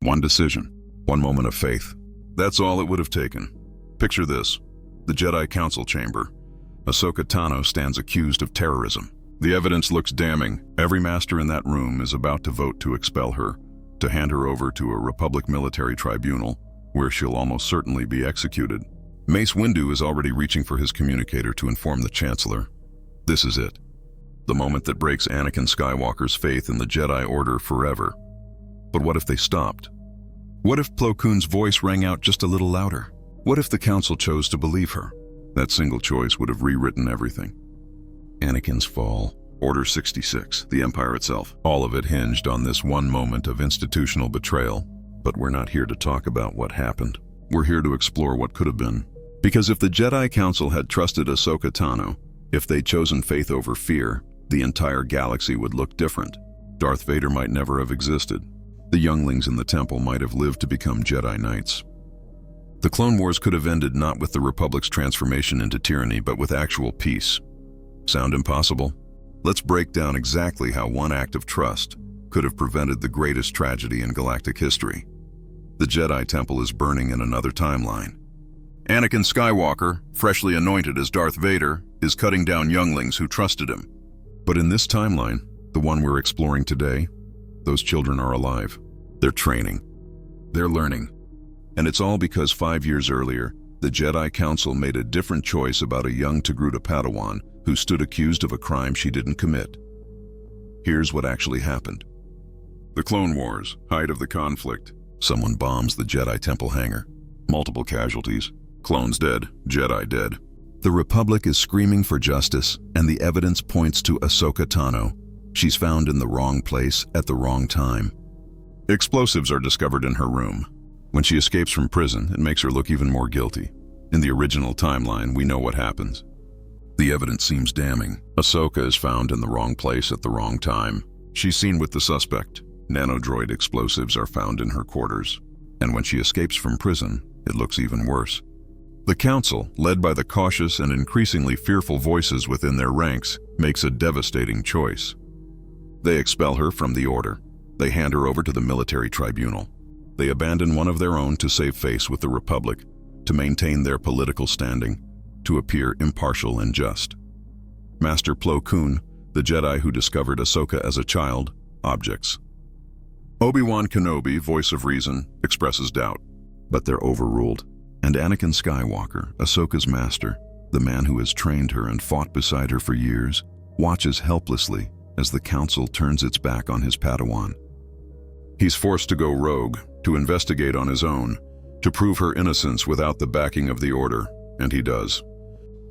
One decision, one moment of faith. That's all it would have taken. Picture this: the Jedi Council chamber. Ahsoka Tano stands accused of terrorism. The evidence looks damning. Every master in that room is about to vote to expel her, to hand her over to a Republic military tribunal, where she'll almost certainly be executed. Mace Windu is already reaching for his communicator to inform the Chancellor. This is it. The moment that breaks Anakin Skywalker's faith in the Jedi Order forever. But what if they stopped? What if Plo Koon's voice rang out just a little louder? What if the Council chose to believe her? That single choice would have rewritten everything. Anakin's fall, Order 66, the Empire itself, all of it hinged on this one moment of institutional betrayal. But we're not here to talk about what happened. We're here to explore what could have been. Because if the Jedi Council had trusted Ahsoka Tano, if they'd chosen faith over fear, the entire galaxy would look different. Darth Vader might never have existed. The younglings in the temple might have lived to become Jedi Knights. The Clone Wars could have ended not with the Republic's transformation into tyranny, but with actual peace. Sound impossible? Let's break down exactly how one act of trust could have prevented the greatest tragedy in galactic history. The Jedi Temple is burning in another timeline. Anakin Skywalker, freshly anointed as Darth Vader, is cutting down younglings who trusted him. But in this timeline, the one we're exploring today, those children are alive. They're training. They're learning. And it's all because 5 years earlier, the Jedi Council made a different choice about a young Togruta Padawan who stood accused of a crime she didn't commit. Here's what actually happened. The Clone Wars, height of the conflict. Someone bombs the Jedi Temple hangar. Multiple casualties. Clones dead, Jedi dead. The Republic is screaming for justice, and the evidence points to Ahsoka Tano. She's found in the wrong place at the wrong time. Explosives are discovered in her room. When she escapes from prison, it makes her look even more guilty. In the original timeline, we know what happens. The evidence seems damning. Ahsoka is found in the wrong place at the wrong time. She's seen with the suspect. Nanodroid explosives are found in her quarters. And when she escapes from prison, it looks even worse. The Council, led by the cautious and increasingly fearful voices within their ranks, makes a devastating choice. They expel her from the Order. They hand her over to the military tribunal. They abandon one of their own to save face with the Republic, to maintain their political standing, to appear impartial and just. Master Plo Koon, the Jedi who discovered Ahsoka as a child, objects. Obi-Wan Kenobi, voice of reason, expresses doubt, but they're overruled. And Anakin Skywalker, Ahsoka's master, the man who has trained her and fought beside her for years, watches helplessly as the Council turns its back on his Padawan. He's forced to go rogue, to investigate on his own, to prove her innocence without the backing of the Order, and he does.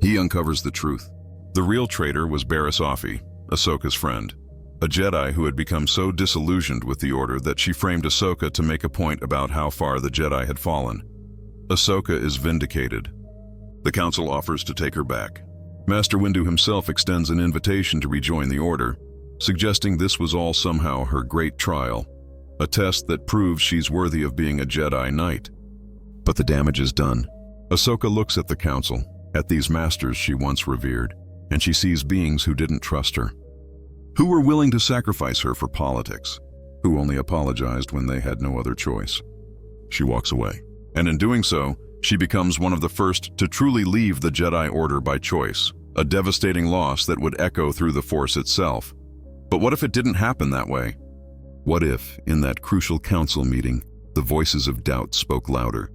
He uncovers the truth. The real traitor was Barriss Offee, Ahsoka's friend, a Jedi who had become so disillusioned with the Order that she framed Ahsoka to make a point about how far the Jedi had fallen. Ahsoka is vindicated. The Council offers to take her back. Master Windu himself extends an invitation to rejoin the Order, suggesting this was all somehow her great trial, a test that proves she's worthy of being a Jedi Knight. But the damage is done. Ahsoka looks at the Council, at these masters she once revered, and she sees beings who didn't trust her, who were willing to sacrifice her for politics, who only apologized when they had no other choice. She walks away. And in doing so, she becomes one of the first to truly leave the Jedi Order by choice, a devastating loss that would echo through the Force itself. But what if it didn't happen that way? What if, in that crucial council meeting, the voices of doubt spoke louder?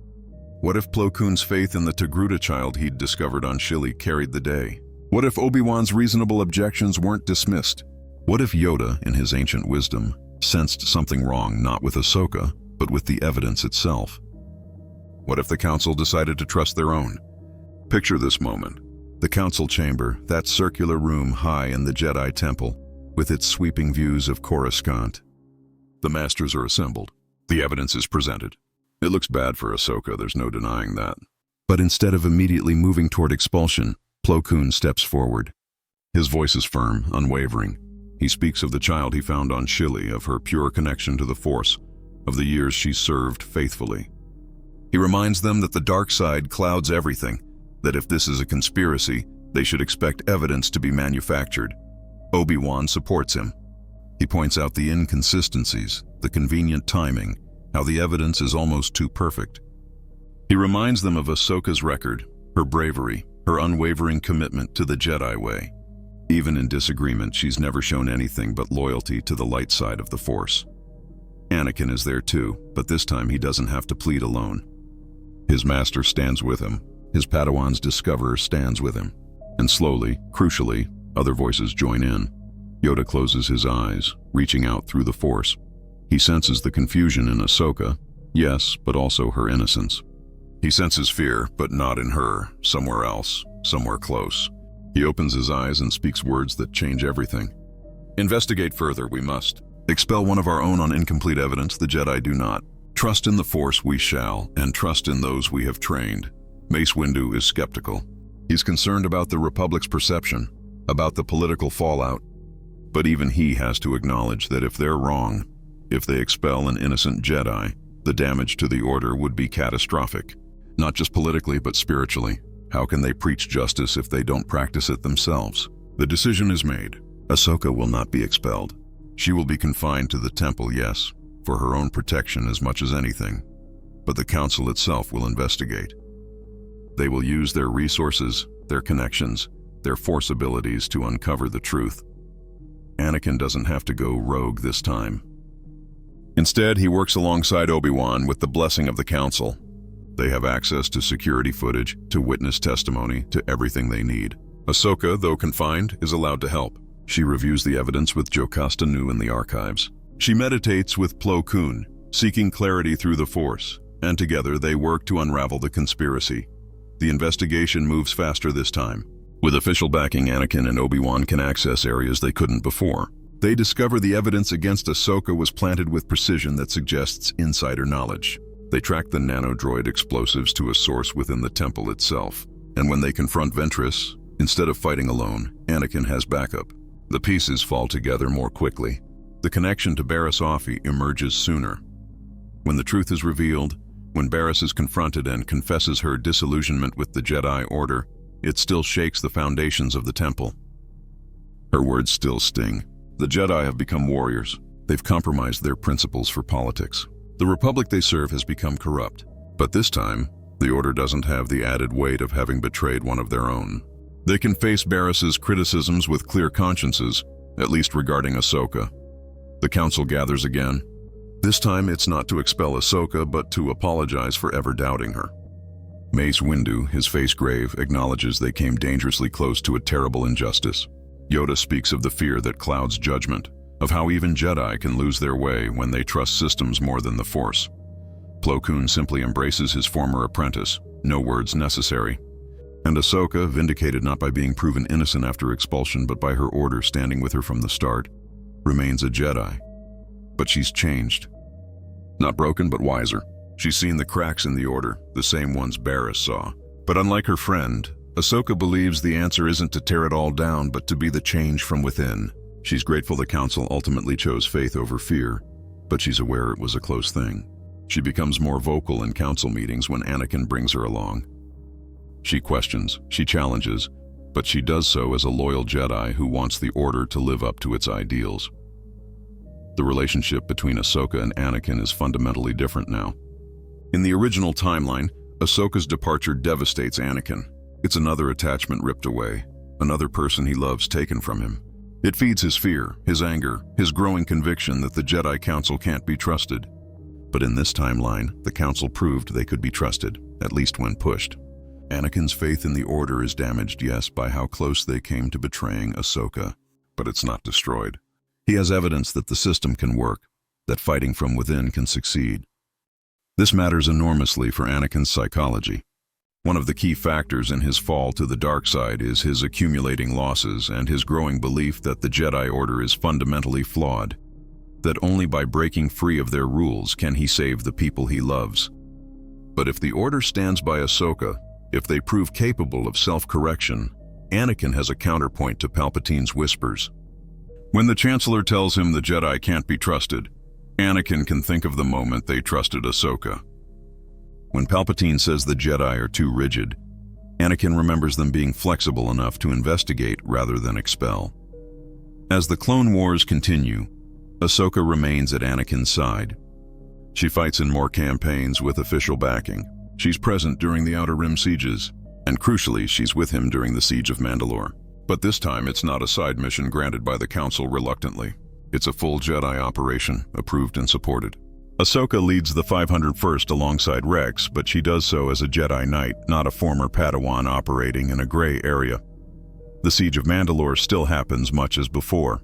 What if Plo Koon's faith in the Togruta child he'd discovered on Shili carried the day? What if Obi-Wan's reasonable objections weren't dismissed? What if Yoda, in his ancient wisdom, sensed something wrong not with Ahsoka, but with the evidence itself? What if the Council decided to trust their own? Picture this moment. The Council chamber, that circular room high in the Jedi Temple, with its sweeping views of Coruscant. The Masters are assembled. The evidence is presented. It looks bad for Ahsoka, there's no denying that. But instead of immediately moving toward expulsion, Plo Koon steps forward. His voice is firm, unwavering. He speaks of the child he found on Shili, of her pure connection to the Force, of the years she served faithfully. He reminds them that the dark side clouds everything, that if this is a conspiracy, they should expect evidence to be manufactured. Obi-Wan supports him. He points out the inconsistencies, the convenient timing, how the evidence is almost too perfect. He reminds them of Ahsoka's record, her bravery, her unwavering commitment to the Jedi way. Even in disagreement, she's never shown anything but loyalty to the light side of the Force. Anakin is there too, but this time he doesn't have to plead alone. His master stands with him. His Padawan's discoverer stands with him. And slowly, crucially, other voices join in. Yoda closes his eyes, reaching out through the Force. He senses the confusion in Ahsoka, yes, but also her innocence. He senses fear, but not in her, somewhere else, somewhere close. He opens his eyes and speaks words that change everything. Investigate further, we must. Expel one of our own on incomplete evidence, the Jedi do not. Trust in the Force we shall, and trust in those we have trained. Mace Windu is skeptical. He's concerned about the Republic's perception, about the political fallout. But even he has to acknowledge that if they're wrong, if they expel an innocent Jedi, the damage to the Order would be catastrophic. Not just politically, but spiritually. How can they preach justice if they don't practice it themselves? The decision is made. Ahsoka will not be expelled. She will be confined to the temple, yes, for her own protection as much as anything. But the Council itself will investigate. They will use their resources, their connections, their Force abilities to uncover the truth. Anakin doesn't have to go rogue this time. Instead, he works alongside Obi-Wan with the blessing of the Council. They have access to security footage, to witness testimony, to everything they need. Ahsoka, though confined, is allowed to help. She reviews the evidence with Jocasta Nu in the archives. She meditates with Plo Koon, seeking clarity through the Force, and together they work to unravel the conspiracy. The investigation moves faster this time. With official backing, Anakin and Obi-Wan can access areas they couldn't before. They discover the evidence against Ahsoka was planted with precision that suggests insider knowledge. They track the nanodroid explosives to a source within the temple itself. And when they confront Ventress, instead of fighting alone, Anakin has backup. The pieces fall together more quickly. The connection to Barriss Offee emerges sooner. When the truth is revealed, when Barriss is confronted and confesses her disillusionment with the Jedi Order, it still shakes the foundations of the temple. Her words still sting. The Jedi have become warriors. They've compromised their principles for politics. The Republic they serve has become corrupt. But this time, the Order doesn't have the added weight of having betrayed one of their own. They can face Barriss's criticisms with clear consciences, at least regarding Ahsoka. The Council gathers again. This time it's not to expel Ahsoka, but to apologize for ever doubting her. Mace Windu, his face grave, acknowledges they came dangerously close to a terrible injustice. Yoda speaks of the fear that clouds judgment, of how even Jedi can lose their way when they trust systems more than the Force. Plo Koon simply embraces his former apprentice, no words necessary. And Ahsoka, vindicated not by being proven innocent after expulsion but by her Order standing with her from the start, remains a Jedi. But she's changed. Not broken, but wiser. She's seen the cracks in the Order, the same ones Barriss saw. But unlike her friend, Ahsoka believes the answer isn't to tear it all down, but to be the change from within. She's grateful the Council ultimately chose faith over fear, but she's aware it was a close thing. She becomes more vocal in Council meetings when Anakin brings her along. She questions, she challenges, but she does so as a loyal Jedi who wants the Order to live up to its ideals. The relationship between Ahsoka and Anakin is fundamentally different now. In the original timeline, Ahsoka's departure devastates Anakin. It's another attachment ripped away, another person he loves taken from him. It feeds his fear, his anger, his growing conviction that the Jedi Council can't be trusted. But in this timeline, the Council proved they could be trusted, at least when pushed. Anakin's faith in the Order is damaged, yes, by how close they came to betraying Ahsoka, but it's not destroyed. He has evidence that the system can work, that fighting from within can succeed. This matters enormously for Anakin's psychology. One of the key factors in his fall to the dark side is his accumulating losses and his growing belief that the Jedi Order is fundamentally flawed, that only by breaking free of their rules can he save the people he loves. But if the Order stands by Ahsoka, if they prove capable of self-correction, Anakin has a counterpoint to Palpatine's whispers. When the Chancellor tells him the Jedi can't be trusted, Anakin can think of the moment they trusted Ahsoka. When Palpatine says the Jedi are too rigid, Anakin remembers them being flexible enough to investigate rather than expel. As the Clone Wars continue, Ahsoka remains at Anakin's side. She fights in more campaigns with official backing. She's present during the Outer Rim sieges, and crucially, she's with him during the Siege of Mandalore. But this time, it's not a side mission granted by the Council reluctantly. It's a full Jedi operation, approved and supported. Ahsoka leads the 501st alongside Rex, but she does so as a Jedi Knight, not a former Padawan operating in a gray area. The Siege of Mandalore still happens much as before.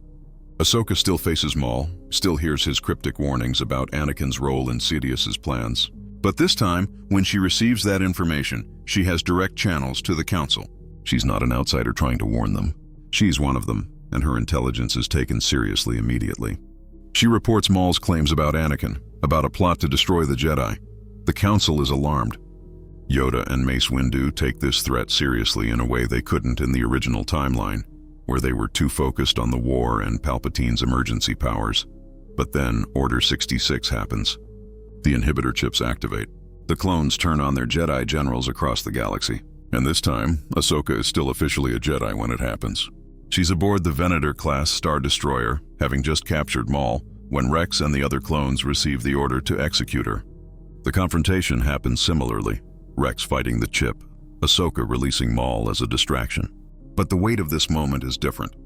Ahsoka still faces Maul, still hears his cryptic warnings about Anakin's role in Sidious's plans. But this time, when she receives that information, she has direct channels to the Council. She's not an outsider trying to warn them. She's one of them, and her intelligence is taken seriously immediately. She reports Maul's claims about Anakin, about a plot to destroy the Jedi. The Council is alarmed. Yoda and Mace Windu take this threat seriously in a way they couldn't in the original timeline, where they were too focused on the war and Palpatine's emergency powers. But then Order 66 happens. The inhibitor chips activate. The clones turn on their Jedi generals across the galaxy. And this time, Ahsoka is still officially a Jedi when it happens. She's aboard the Venator-class Star Destroyer, having just captured Maul, when Rex and the other clones receive the order to execute her. The confrontation happens similarly, Rex fighting the chip, Ahsoka releasing Maul as a distraction. But the weight of this moment is different.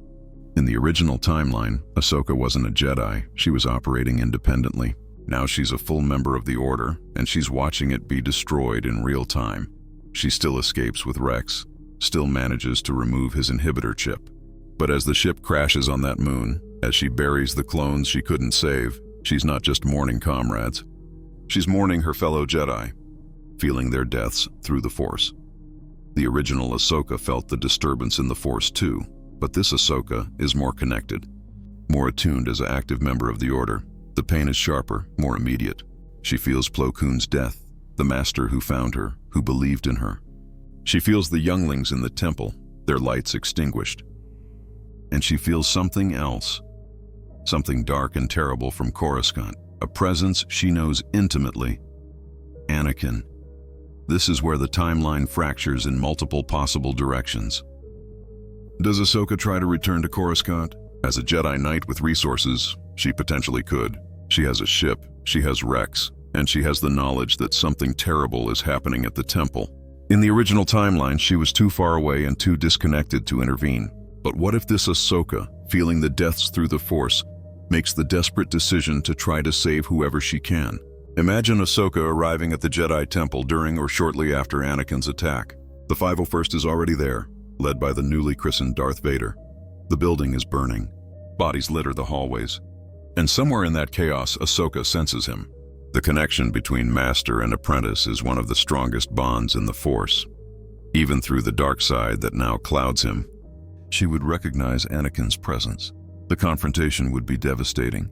In the original timeline, Ahsoka wasn't a Jedi, she was operating independently. Now she's a full member of the Order, and she's watching it be destroyed in real time. She still escapes with Rex, still manages to remove his inhibitor chip. But as the ship crashes on that moon, as she buries the clones she couldn't save, she's not just mourning comrades. She's mourning her fellow Jedi, feeling their deaths through the Force. The original Ahsoka felt the disturbance in the Force too, but this Ahsoka is more connected, more attuned as an active member of the Order. The pain is sharper, more immediate. She feels Plo Koon's death, the master who found her, who believed in her. She feels the younglings in the temple, their lights extinguished. And she feels something else, something dark and terrible from Coruscant, a presence she knows intimately. Anakin. This is where the timeline fractures in multiple possible directions. Does Ahsoka try to return to Coruscant? As a Jedi Knight with resources, she potentially could. She has a ship, she has Rex, and she has the knowledge that something terrible is happening at the temple. In the original timeline, she was too far away and too disconnected to intervene. But what if this Ahsoka, feeling the deaths through the Force, makes the desperate decision to try to save whoever she can? Imagine Ahsoka arriving at the Jedi Temple during or shortly after Anakin's attack. The 501st is already there, led by the newly christened Darth Vader. The building is burning. Bodies litter the hallways. And somewhere in that chaos, Ahsoka senses him. The connection between master and apprentice is one of the strongest bonds in the Force. Even through the dark side that now clouds him, she would recognize Anakin's presence. The confrontation would be devastating.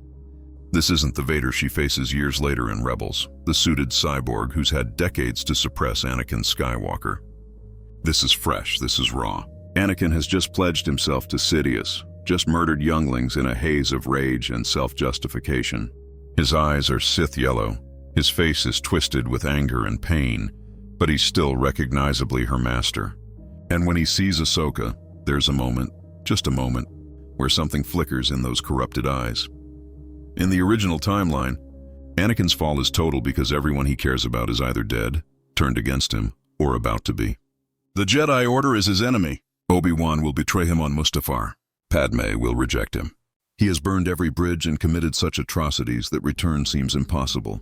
This isn't the Vader she faces years later in Rebels, the suited cyborg who's had decades to suppress Anakin Skywalker. This is fresh, this is raw. Anakin has just pledged himself to Sidious, just murdered younglings in a haze of rage and self-justification. His eyes are Sith yellow, his face is twisted with anger and pain, but he's still recognizably her master. And when he sees Ahsoka, there's a moment, just a moment, where something flickers in those corrupted eyes. In the original timeline, Anakin's fall is total because everyone he cares about is either dead, turned against him, or about to be. The Jedi Order is his enemy. Obi-Wan will betray him on Mustafar. Padme will reject him. He has burned every bridge and committed such atrocities that return seems impossible.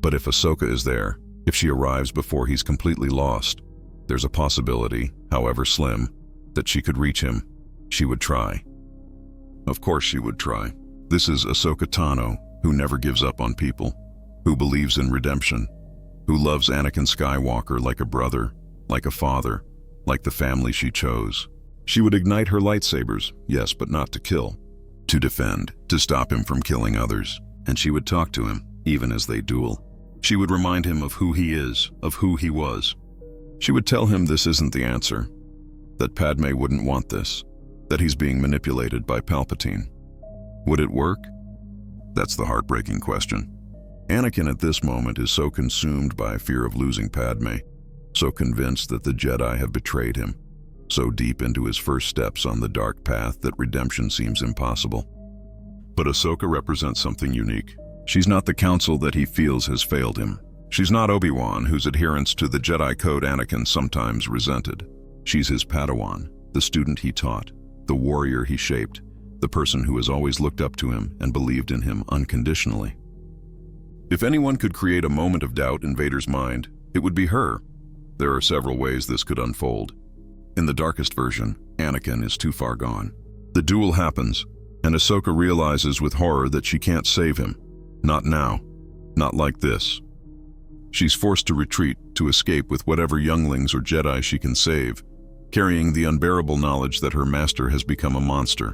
But if Ahsoka is there, if she arrives before he's completely lost, there's a possibility, however slim, that she could reach him. She would try. Of course she would try. This is Ahsoka Tano, who never gives up on people, who believes in redemption, who loves Anakin Skywalker like a brother, like a father, like the family she chose. She would ignite her lightsabers, yes, but not to kill. To defend, to stop him from killing others. And she would talk to him, even as they duel. She would remind him of who he is, of who he was. She would tell him this isn't the answer, that Padme wouldn't want this, that he's being manipulated by Palpatine. Would it work? That's the heartbreaking question. Anakin at this moment is so consumed by fear of losing Padme, so convinced that the Jedi have betrayed him, so deep into his first steps on the dark path that redemption seems impossible. But Ahsoka represents something unique. She's not the counsel that he feels has failed him. She's not Obi-Wan, whose adherence to the Jedi Code Anakin sometimes resented. She's his Padawan, the student he taught, the warrior he shaped, the person who has always looked up to him and believed in him unconditionally. If anyone could create a moment of doubt in Vader's mind, it would be her. There are several ways this could unfold. In the darkest version, Anakin is too far gone. The duel happens, and Ahsoka realizes with horror that she can't save him. Not now. Not like this. She's forced to retreat, to escape with whatever younglings or Jedi she can save, carrying the unbearable knowledge that her master has become a monster.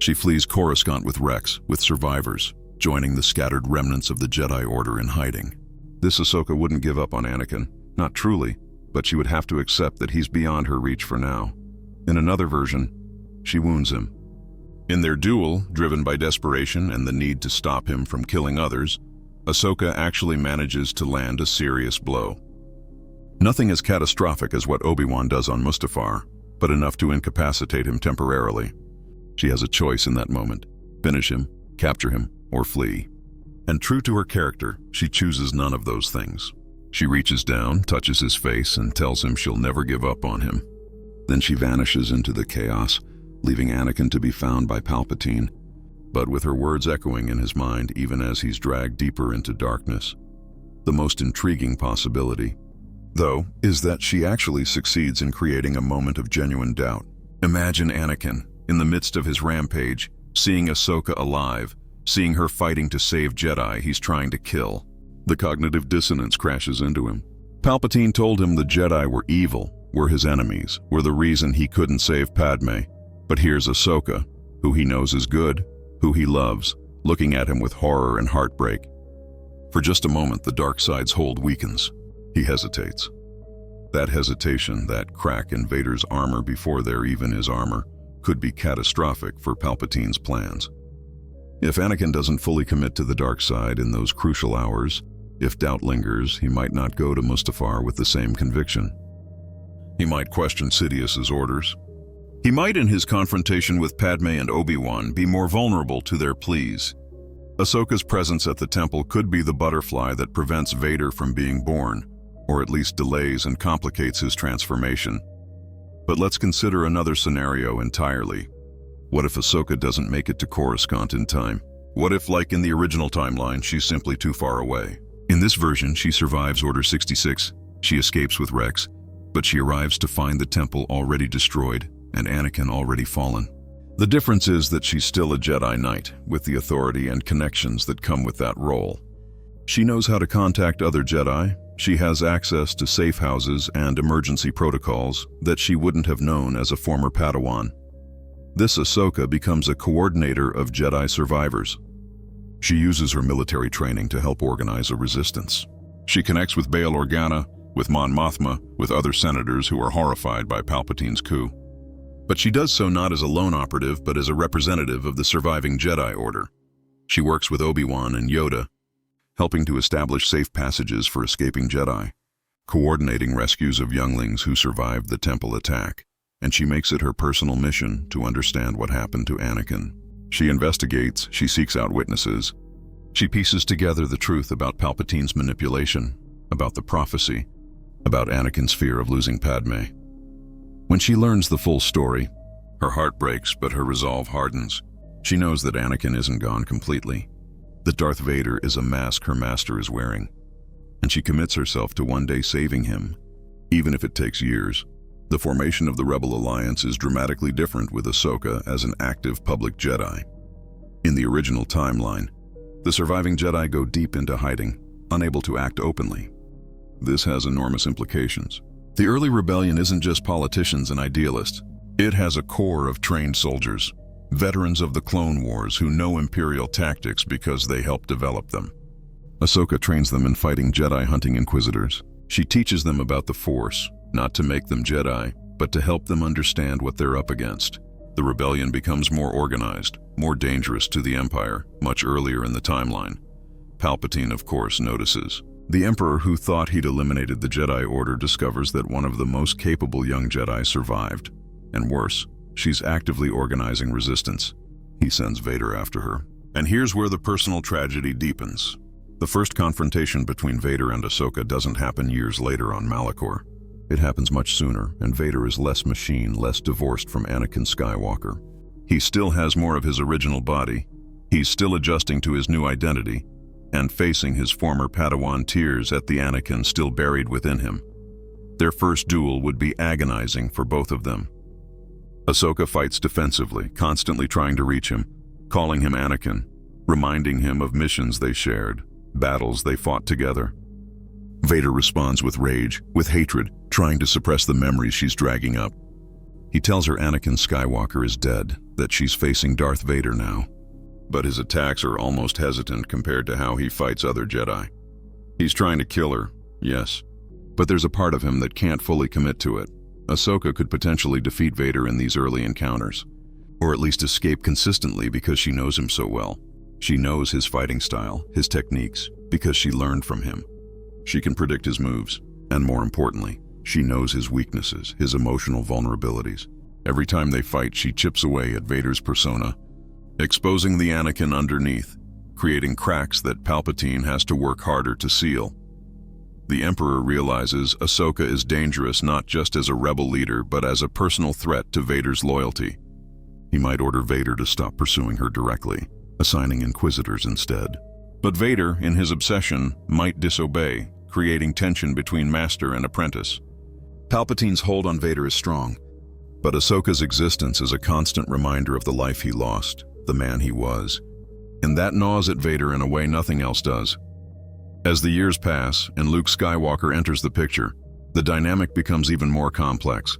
She flees Coruscant with Rex, with survivors, joining the scattered remnants of the Jedi Order in hiding. This Ahsoka wouldn't give up on Anakin, not truly, but she would have to accept that he's beyond her reach for now. In another version, she wounds him. In their duel, driven by desperation and the need to stop him from killing others, Ahsoka actually manages to land a serious blow. Nothing as catastrophic as what Obi-Wan does on Mustafar, but enough to incapacitate him temporarily. She has a choice in that moment: finish him, capture him, or flee. And true to her character, she chooses none of those things. She reaches down, touches his face, and tells him she'll never give up on him. Then she vanishes into the chaos, leaving Anakin to be found by Palpatine, but with her words echoing in his mind even as he's dragged deeper into darkness. The most intriguing possibility, though, is that she actually succeeds in creating a moment of genuine doubt. Imagine Anakin, in the midst of his rampage, seeing Ahsoka alive, seeing her fighting to save Jedi he's trying to kill. The cognitive dissonance crashes into him. Palpatine told him the Jedi were evil, were his enemies, were the reason he couldn't save Padme. But here's Ahsoka, who he knows is good, who he loves, looking at him with horror and heartbreak. For just a moment, the dark side's hold weakens. He hesitates. That hesitation, that crack in Vader's armor before there even is armor, could be catastrophic for Palpatine's plans. If Anakin doesn't fully commit to the dark side in those crucial hours, if doubt lingers, he might not go to Mustafar with the same conviction. He might question Sidious's orders. He might, in his confrontation with Padme and Obi-Wan, be more vulnerable to their pleas. Ahsoka's presence at the temple could be the butterfly that prevents Vader from being born, or at least delays and complicates his transformation. But let's consider another scenario entirely. What if Ahsoka doesn't make it to Coruscant in time? What if, like in the original timeline, she's simply too far away? In this version, she survives Order 66, she escapes with Rex, but she arrives to find the temple already destroyed and Anakin already fallen. The difference is that she's still a Jedi Knight, with the authority and connections that come with that role. She knows how to contact other Jedi. She has access to safe houses and emergency protocols that she wouldn't have known as a former Padawan. This Ahsoka becomes a coordinator of Jedi survivors. She uses her military training to help organize a resistance. She connects with Bail Organa, with Mon Mothma, with other senators who are horrified by Palpatine's coup. But she does so not as a lone operative, but as a representative of the surviving Jedi Order. She works with Obi-Wan and Yoda, helping to establish safe passages for escaping Jedi, coordinating rescues of younglings who survived the temple attack, and she makes it her personal mission to understand what happened to Anakin. She investigates, she seeks out witnesses. She pieces together the truth about Palpatine's manipulation, about the prophecy, about Anakin's fear of losing Padme. When she learns the full story, her heart breaks, but her resolve hardens. She knows that Anakin isn't gone completely, that Darth Vader is a mask her master is wearing, and she commits herself to one day saving him, even if it takes years. The formation of the Rebel Alliance is dramatically different with Ahsoka as an active public Jedi. In the original timeline, the surviving Jedi go deep into hiding, unable to act openly. This has enormous implications. The early rebellion isn't just politicians and idealists. It has a core of trained soldiers, veterans of the Clone Wars who know Imperial tactics because they helped develop them. Ahsoka trains them in fighting Jedi-hunting Inquisitors. She teaches them about the Force, not to make them Jedi, but to help them understand what they're up against. The rebellion becomes more organized, more dangerous to the Empire, much earlier in the timeline. Palpatine, of course, notices. The Emperor, who thought he'd eliminated the Jedi Order, discovers that one of the most capable young Jedi survived. And worse, she's actively organizing resistance. He sends Vader after her. And here's where the personal tragedy deepens. The first confrontation between Vader and Ahsoka doesn't happen years later on Malachor. It happens much sooner, and Vader is less machine, less divorced from Anakin Skywalker. He still has more of his original body. He's still adjusting to his new identity, and facing his former Padawan tears at the Anakin still buried within him. Their first duel would be agonizing for both of them. Ahsoka fights defensively, constantly trying to reach him, calling him Anakin, reminding him of missions they shared, battles they fought together. Vader responds with rage, with hatred, trying to suppress the memories she's dragging up. He tells her Anakin Skywalker is dead, that she's facing Darth Vader now. But his attacks are almost hesitant compared to how he fights other Jedi. He's trying to kill her, yes, but there's a part of him that can't fully commit to it. Ahsoka could potentially defeat Vader in these early encounters, or at least escape consistently because she knows him so well. She knows his fighting style, his techniques, because she learned from him. She can predict his moves, and more importantly, she knows his weaknesses, his emotional vulnerabilities. Every time they fight, she chips away at Vader's persona, exposing the Anakin underneath, creating cracks that Palpatine has to work harder to seal. The Emperor realizes Ahsoka is dangerous not just as a rebel leader, but as a personal threat to Vader's loyalty. He might order Vader to stop pursuing her directly, assigning inquisitors instead. But Vader, in his obsession, might disobey, creating tension between master and apprentice. Palpatine's hold on Vader is strong, but Ahsoka's existence is a constant reminder of the life he lost, the man he was. And that gnaws at Vader in a way nothing else does. As the years pass and Luke Skywalker enters the picture, the dynamic becomes even more complex.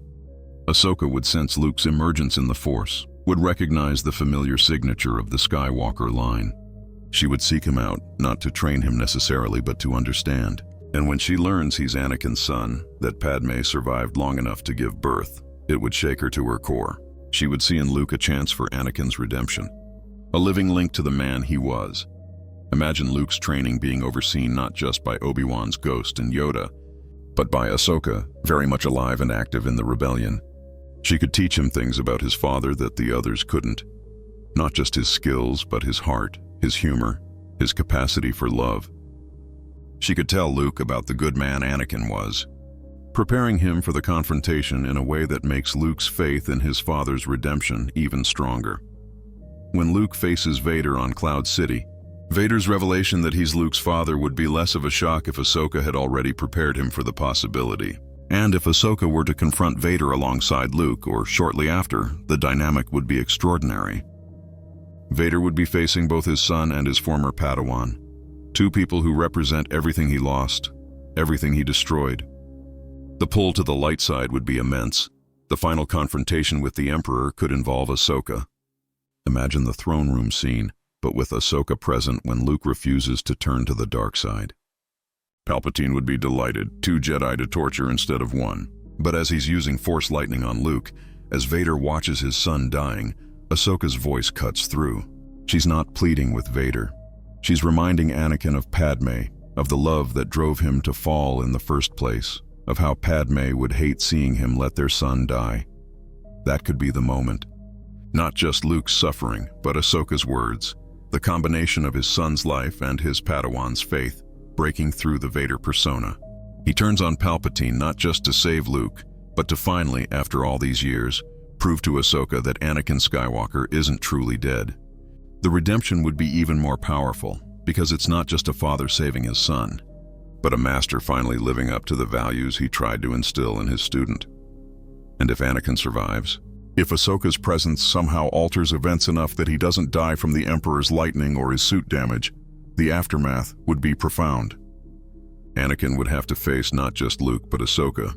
Ahsoka would sense Luke's emergence in the Force, would recognize the familiar signature of the Skywalker line. She would seek him out, not to train him necessarily, but to understand. And when she learns he's Anakin's son, that Padme survived long enough to give birth, it would shake her to her core. She would see in Luke a chance for Anakin's redemption, a living link to the man he was. Imagine Luke's training being overseen not just by Obi-Wan's ghost and Yoda, but by Ahsoka, very much alive and active in the rebellion. She could teach him things about his father that the others couldn't. Not just his skills, but his heart, his humor, his capacity for love. She could tell Luke about the good man Anakin was, preparing him for the confrontation in a way that makes Luke's faith in his father's redemption even stronger. When Luke faces Vader on Cloud City, Vader's revelation that he's Luke's father would be less of a shock if Ahsoka had already prepared him for the possibility. And if Ahsoka were to confront Vader alongside Luke, or shortly after, the dynamic would be extraordinary. Vader would be facing both his son and his former Padawan, two people who represent everything he lost, everything he destroyed. The pull to the light side would be immense. The final confrontation with the Emperor could involve Ahsoka. Imagine the throne room scene, but with Ahsoka present when Luke refuses to turn to the dark side. Palpatine would be delighted, 2 Jedi to torture instead of 1. But as he's using Force lightning on Luke, as Vader watches his son dying, Ahsoka's voice cuts through. She's not pleading with Vader. She's reminding Anakin of Padme, of the love that drove him to fall in the first place, of how Padme would hate seeing him let their son die. That could be the moment. Not just Luke's suffering, but Ahsoka's words, the combination of his son's life and his Padawan's faith, breaking through the Vader persona. He turns on Palpatine not just to save Luke, but to finally, after all these years, prove to Ahsoka that Anakin Skywalker isn't truly dead. The redemption would be even more powerful, because it's not just a father saving his son, but a master finally living up to the values he tried to instill in his student. And if Anakin survives, if Ahsoka's presence somehow alters events enough that he doesn't die from the Emperor's lightning or his suit damage, the aftermath would be profound. Anakin would have to face not just Luke but Ahsoka.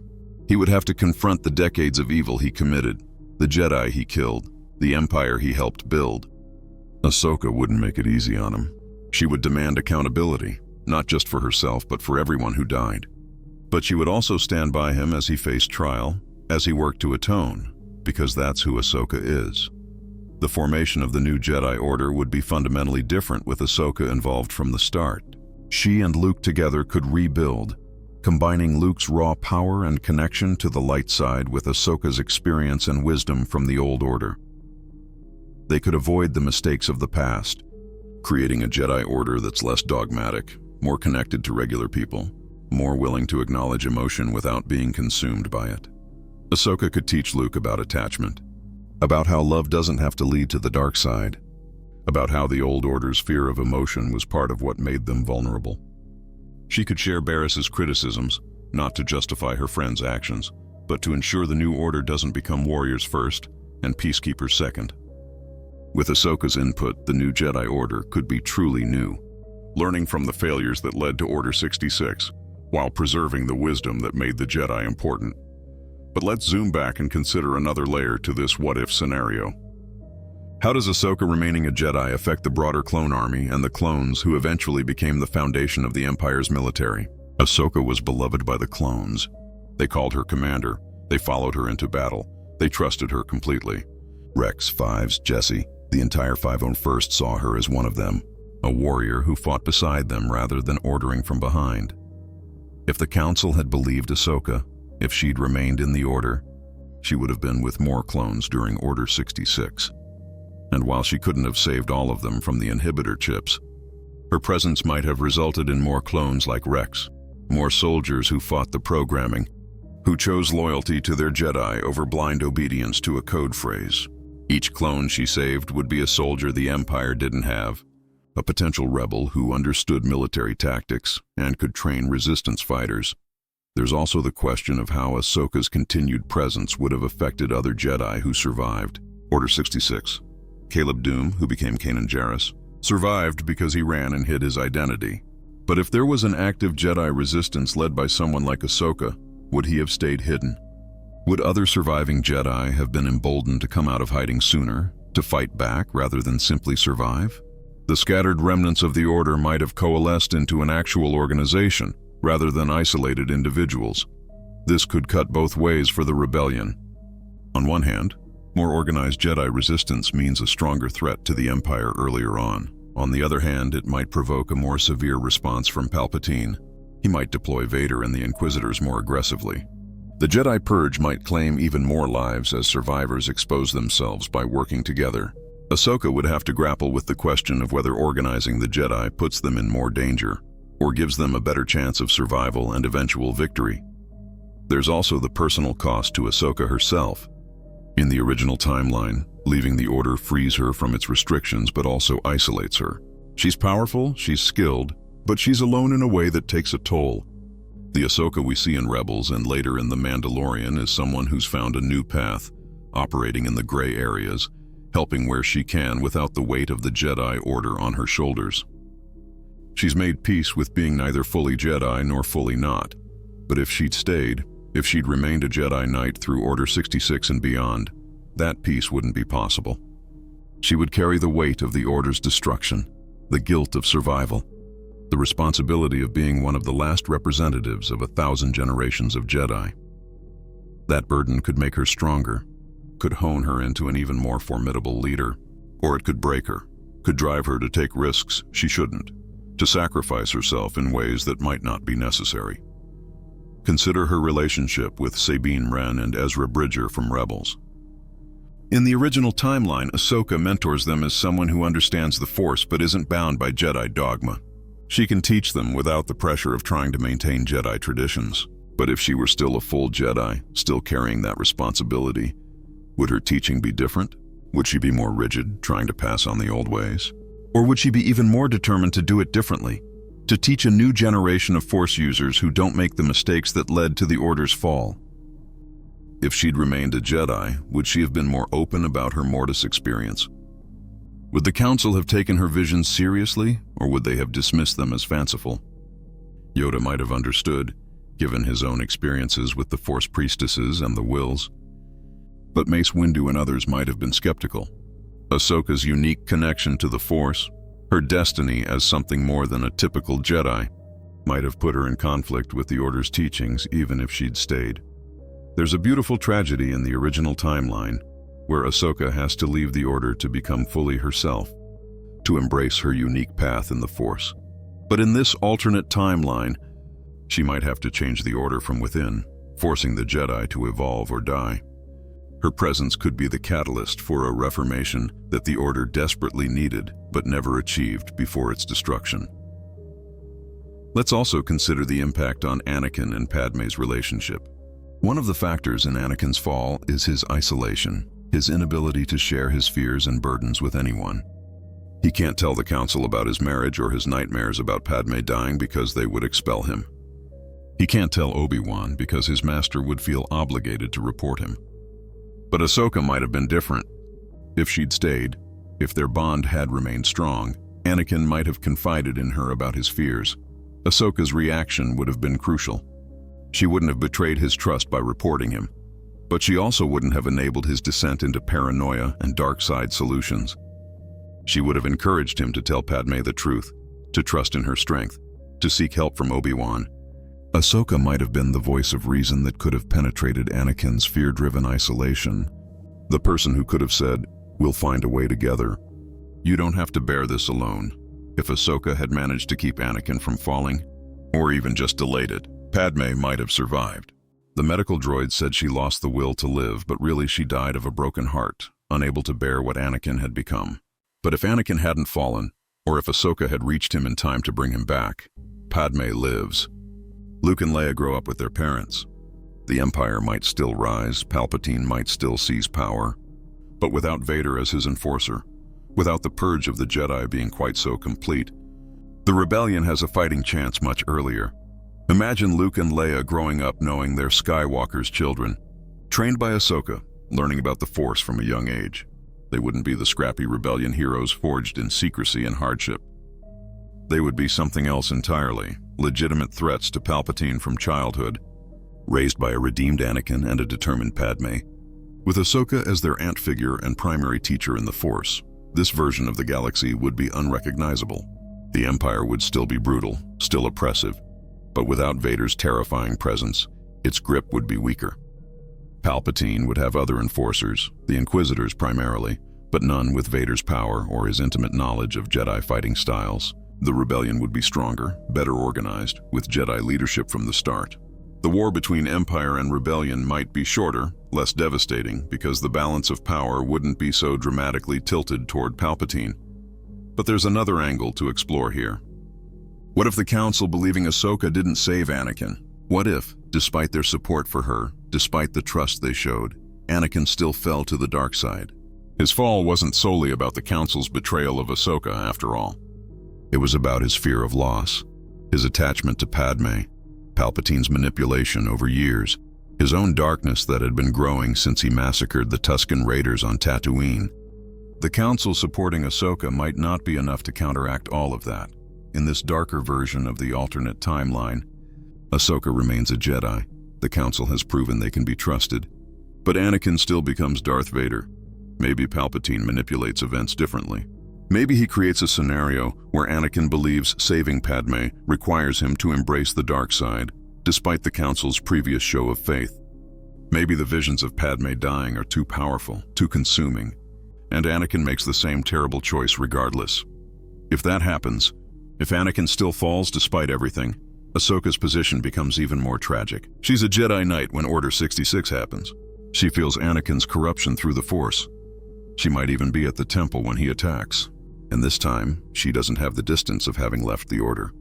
He would have to confront the decades of evil he committed, the Jedi he killed, the Empire he helped build. Ahsoka wouldn't make it easy on him. She would demand accountability, not just for herself but for everyone who died. But she would also stand by him as he faced trial, as he worked to atone, because that's who Ahsoka is. The formation of the new Jedi Order would be fundamentally different with Ahsoka involved from the start. She and Luke together could rebuild, combining Luke's raw power and connection to the light side with Ahsoka's experience and wisdom from the old order. They could avoid the mistakes of the past, creating a Jedi Order that's less dogmatic, more connected to regular people, more willing to acknowledge emotion without being consumed by it. Ahsoka could teach Luke about attachment, about how love doesn't have to lead to the dark side, about how the old Order's fear of emotion was part of what made them vulnerable. She could share Barriss's criticisms, not to justify her friend's actions, but to ensure the new Order doesn't become warriors first and peacekeepers second. With Ahsoka's input, the new Jedi Order could be truly new, learning from the failures that led to Order 66, while preserving the wisdom that made the Jedi important. But let's zoom back and consider another layer to this what-if scenario. How does Ahsoka remaining a Jedi affect the broader clone army and the clones who eventually became the foundation of the Empire's military? Ahsoka was beloved by the clones. They called her commander. They followed her into battle. They trusted her completely. Rex, Fives, Jesse, the entire 501st saw her as one of them, a warrior who fought beside them rather than ordering from behind. If the Council had believed Ahsoka, if she'd remained in the Order, she would have been with more clones during Order 66. And while she couldn't have saved all of them from the inhibitor chips, her presence might have resulted in more clones like Rex, more soldiers who fought the programming, who chose loyalty to their Jedi over blind obedience to a code phrase. Each clone she saved would be a soldier the Empire didn't have, a potential rebel who understood military tactics and could train resistance fighters. There's also the question of how Ahsoka's continued presence would have affected other Jedi who survived. Order 66. Caleb Doom, who became Kanan Jarrus, survived because he ran and hid his identity. But if there was an active Jedi resistance led by someone like Ahsoka, would he have stayed hidden? Would other surviving Jedi have been emboldened to come out of hiding sooner, to fight back rather than simply survive? The scattered remnants of the Order might have coalesced into an actual organization, rather than isolated individuals. This could cut both ways for the rebellion. On one hand, more organized Jedi resistance means a stronger threat to the Empire earlier on. On the other hand, it might provoke a more severe response from Palpatine. He might deploy Vader and the Inquisitors more aggressively. The Jedi Purge might claim even more lives as survivors expose themselves by working together. Ahsoka would have to grapple with the question of whether organizing the Jedi puts them in more danger, or gives them a better chance of survival and eventual victory. There's also the personal cost to Ahsoka herself. In the original timeline, leaving the Order frees her from its restrictions but also isolates her. She's powerful, she's skilled, but she's alone in a way that takes a toll. The Ahsoka we see in Rebels and later in The Mandalorian is someone who's found a new path, operating in the gray areas, helping where she can without the weight of the Jedi Order on her shoulders. She's made peace with being neither fully Jedi nor fully not. But if she'd stayed, if she'd remained a Jedi Knight through Order 66 and beyond, that peace wouldn't be possible. She would carry the weight of the Order's destruction, the guilt of survival, the responsibility of being one of the last representatives of 1,000 generations of Jedi. That burden could make her stronger, could hone her into an even more formidable leader, or it could break her, could drive her to take risks she shouldn't, to sacrifice herself in ways that might not be necessary. Consider her relationship with Sabine Wren and Ezra Bridger from Rebels. In the original timeline, Ahsoka mentors them as someone who understands the Force but isn't bound by Jedi dogma. She can teach them without the pressure of trying to maintain Jedi traditions. But if she were still a full Jedi, still carrying that responsibility, would her teaching be different? Would she be more rigid, trying to pass on the old ways? Or would she be even more determined to do it differently? To teach a new generation of Force users who don't make the mistakes that led to the Order's fall? If she'd remained a Jedi, would she have been more open about her Mortis experience? Would the Council have taken her visions seriously, or would they have dismissed them as fanciful? Yoda might have understood, given his own experiences with the Force priestesses and the Wills. But Mace Windu and others might have been skeptical. Ahsoka's unique connection to the Force, her destiny as something more than a typical Jedi, might have put her in conflict with the Order's teachings even if she'd stayed. There's a beautiful tragedy in the original timeline where Ahsoka has to leave the Order to become fully herself, to embrace her unique path in the Force. But in this alternate timeline, she might have to change the Order from within, forcing the Jedi to evolve or die. Her presence could be the catalyst for a reformation that the Order desperately needed but never achieved before its destruction. Let's also consider the impact on Anakin and Padme's relationship. One of the factors in Anakin's fall is his isolation, his inability to share his fears and burdens with anyone. He can't tell the Council about his marriage or his nightmares about Padme dying because they would expel him. He can't tell Obi-Wan because his master would feel obligated to report him. But Ahsoka might have been different. If she'd stayed, if their bond had remained strong, Anakin might have confided in her about his fears. Ahsoka's reaction would have been crucial. She wouldn't have betrayed his trust by reporting him, but she also wouldn't have enabled his descent into paranoia and dark side solutions. She would have encouraged him to tell Padme the truth, to trust in her strength, to seek help from Obi-Wan. Ahsoka might have been the voice of reason that could have penetrated Anakin's fear-driven isolation, the person who could have said, "We'll find a way together. You don't have to bear this alone." If Ahsoka had managed to keep Anakin from falling, or even just delayed it, Padme might have survived. The medical droid said she lost the will to live, but really she died of a broken heart, unable to bear what Anakin had become. But if Anakin hadn't fallen, or if Ahsoka had reached him in time to bring him back, Padme lives. Luke and Leia grow up with their parents. The Empire might still rise, Palpatine might still seize power, but without Vader as his enforcer, without the purge of the Jedi being quite so complete, the rebellion has a fighting chance much earlier. Imagine Luke and Leia growing up knowing they're Skywalker's children, trained by Ahsoka, learning about the Force from a young age. They wouldn't be the scrappy rebellion heroes forged in secrecy and hardship. They would be something else entirely, legitimate threats to Palpatine from childhood, raised by a redeemed Anakin and a determined Padme. With Ahsoka as their aunt figure and primary teacher in the Force, this version of the galaxy would be unrecognizable. The Empire would still be brutal, still oppressive, but without Vader's terrifying presence, its grip would be weaker. Palpatine would have other enforcers, the Inquisitors primarily, but none with Vader's power or his intimate knowledge of Jedi fighting styles. The rebellion would be stronger, better organized, with Jedi leadership from the start. The war between Empire and Rebellion might be shorter, less devastating, because the balance of power wouldn't be so dramatically tilted toward Palpatine. But there's another angle to explore here. What if the Council believing Ahsoka didn't save Anakin? What if, despite their support for her, despite the trust they showed, Anakin still fell to the dark side? His fall wasn't solely about the Council's betrayal of Ahsoka, after all. It was about his fear of loss, his attachment to Padme, Palpatine's manipulation over years, his own darkness that had been growing since he massacred the Tusken Raiders on Tatooine. The Council supporting Ahsoka might not be enough to counteract all of that. In this darker version of the alternate timeline, Ahsoka remains a Jedi. The Council has proven they can be trusted. But Anakin still becomes Darth Vader. Maybe Palpatine manipulates events differently. Maybe he creates a scenario where Anakin believes saving Padme requires him to embrace the dark side, despite the Council's previous show of faith. Maybe the visions of Padme dying are too powerful, too consuming, and Anakin makes the same terrible choice regardless. If that happens, if Anakin still falls despite everything, Ahsoka's position becomes even more tragic. She's a Jedi Knight when Order 66 happens. She feels Anakin's corruption through the Force. She might even be at the temple when he attacks. And this time, she doesn't have the distance of having left the Order.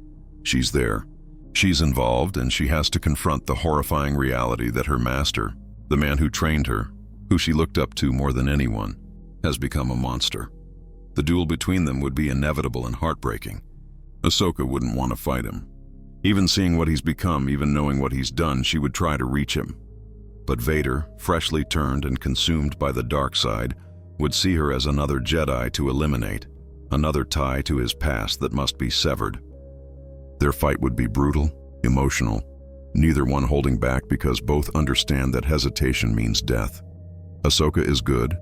She's there. She's involved, and she has to confront the horrifying reality that her master, the man who trained her, who she looked up to more than anyone, has become a monster. The duel between them would be inevitable and heartbreaking. Ahsoka wouldn't want to fight him. Even seeing what he's become, even knowing what he's done, she would try to reach him. But Vader, freshly turned and consumed by the dark side, would see her as another Jedi to eliminate, another tie to his past that must be severed. Their fight would be brutal, emotional, neither one holding back because both understand that hesitation means death. Ahsoka is good,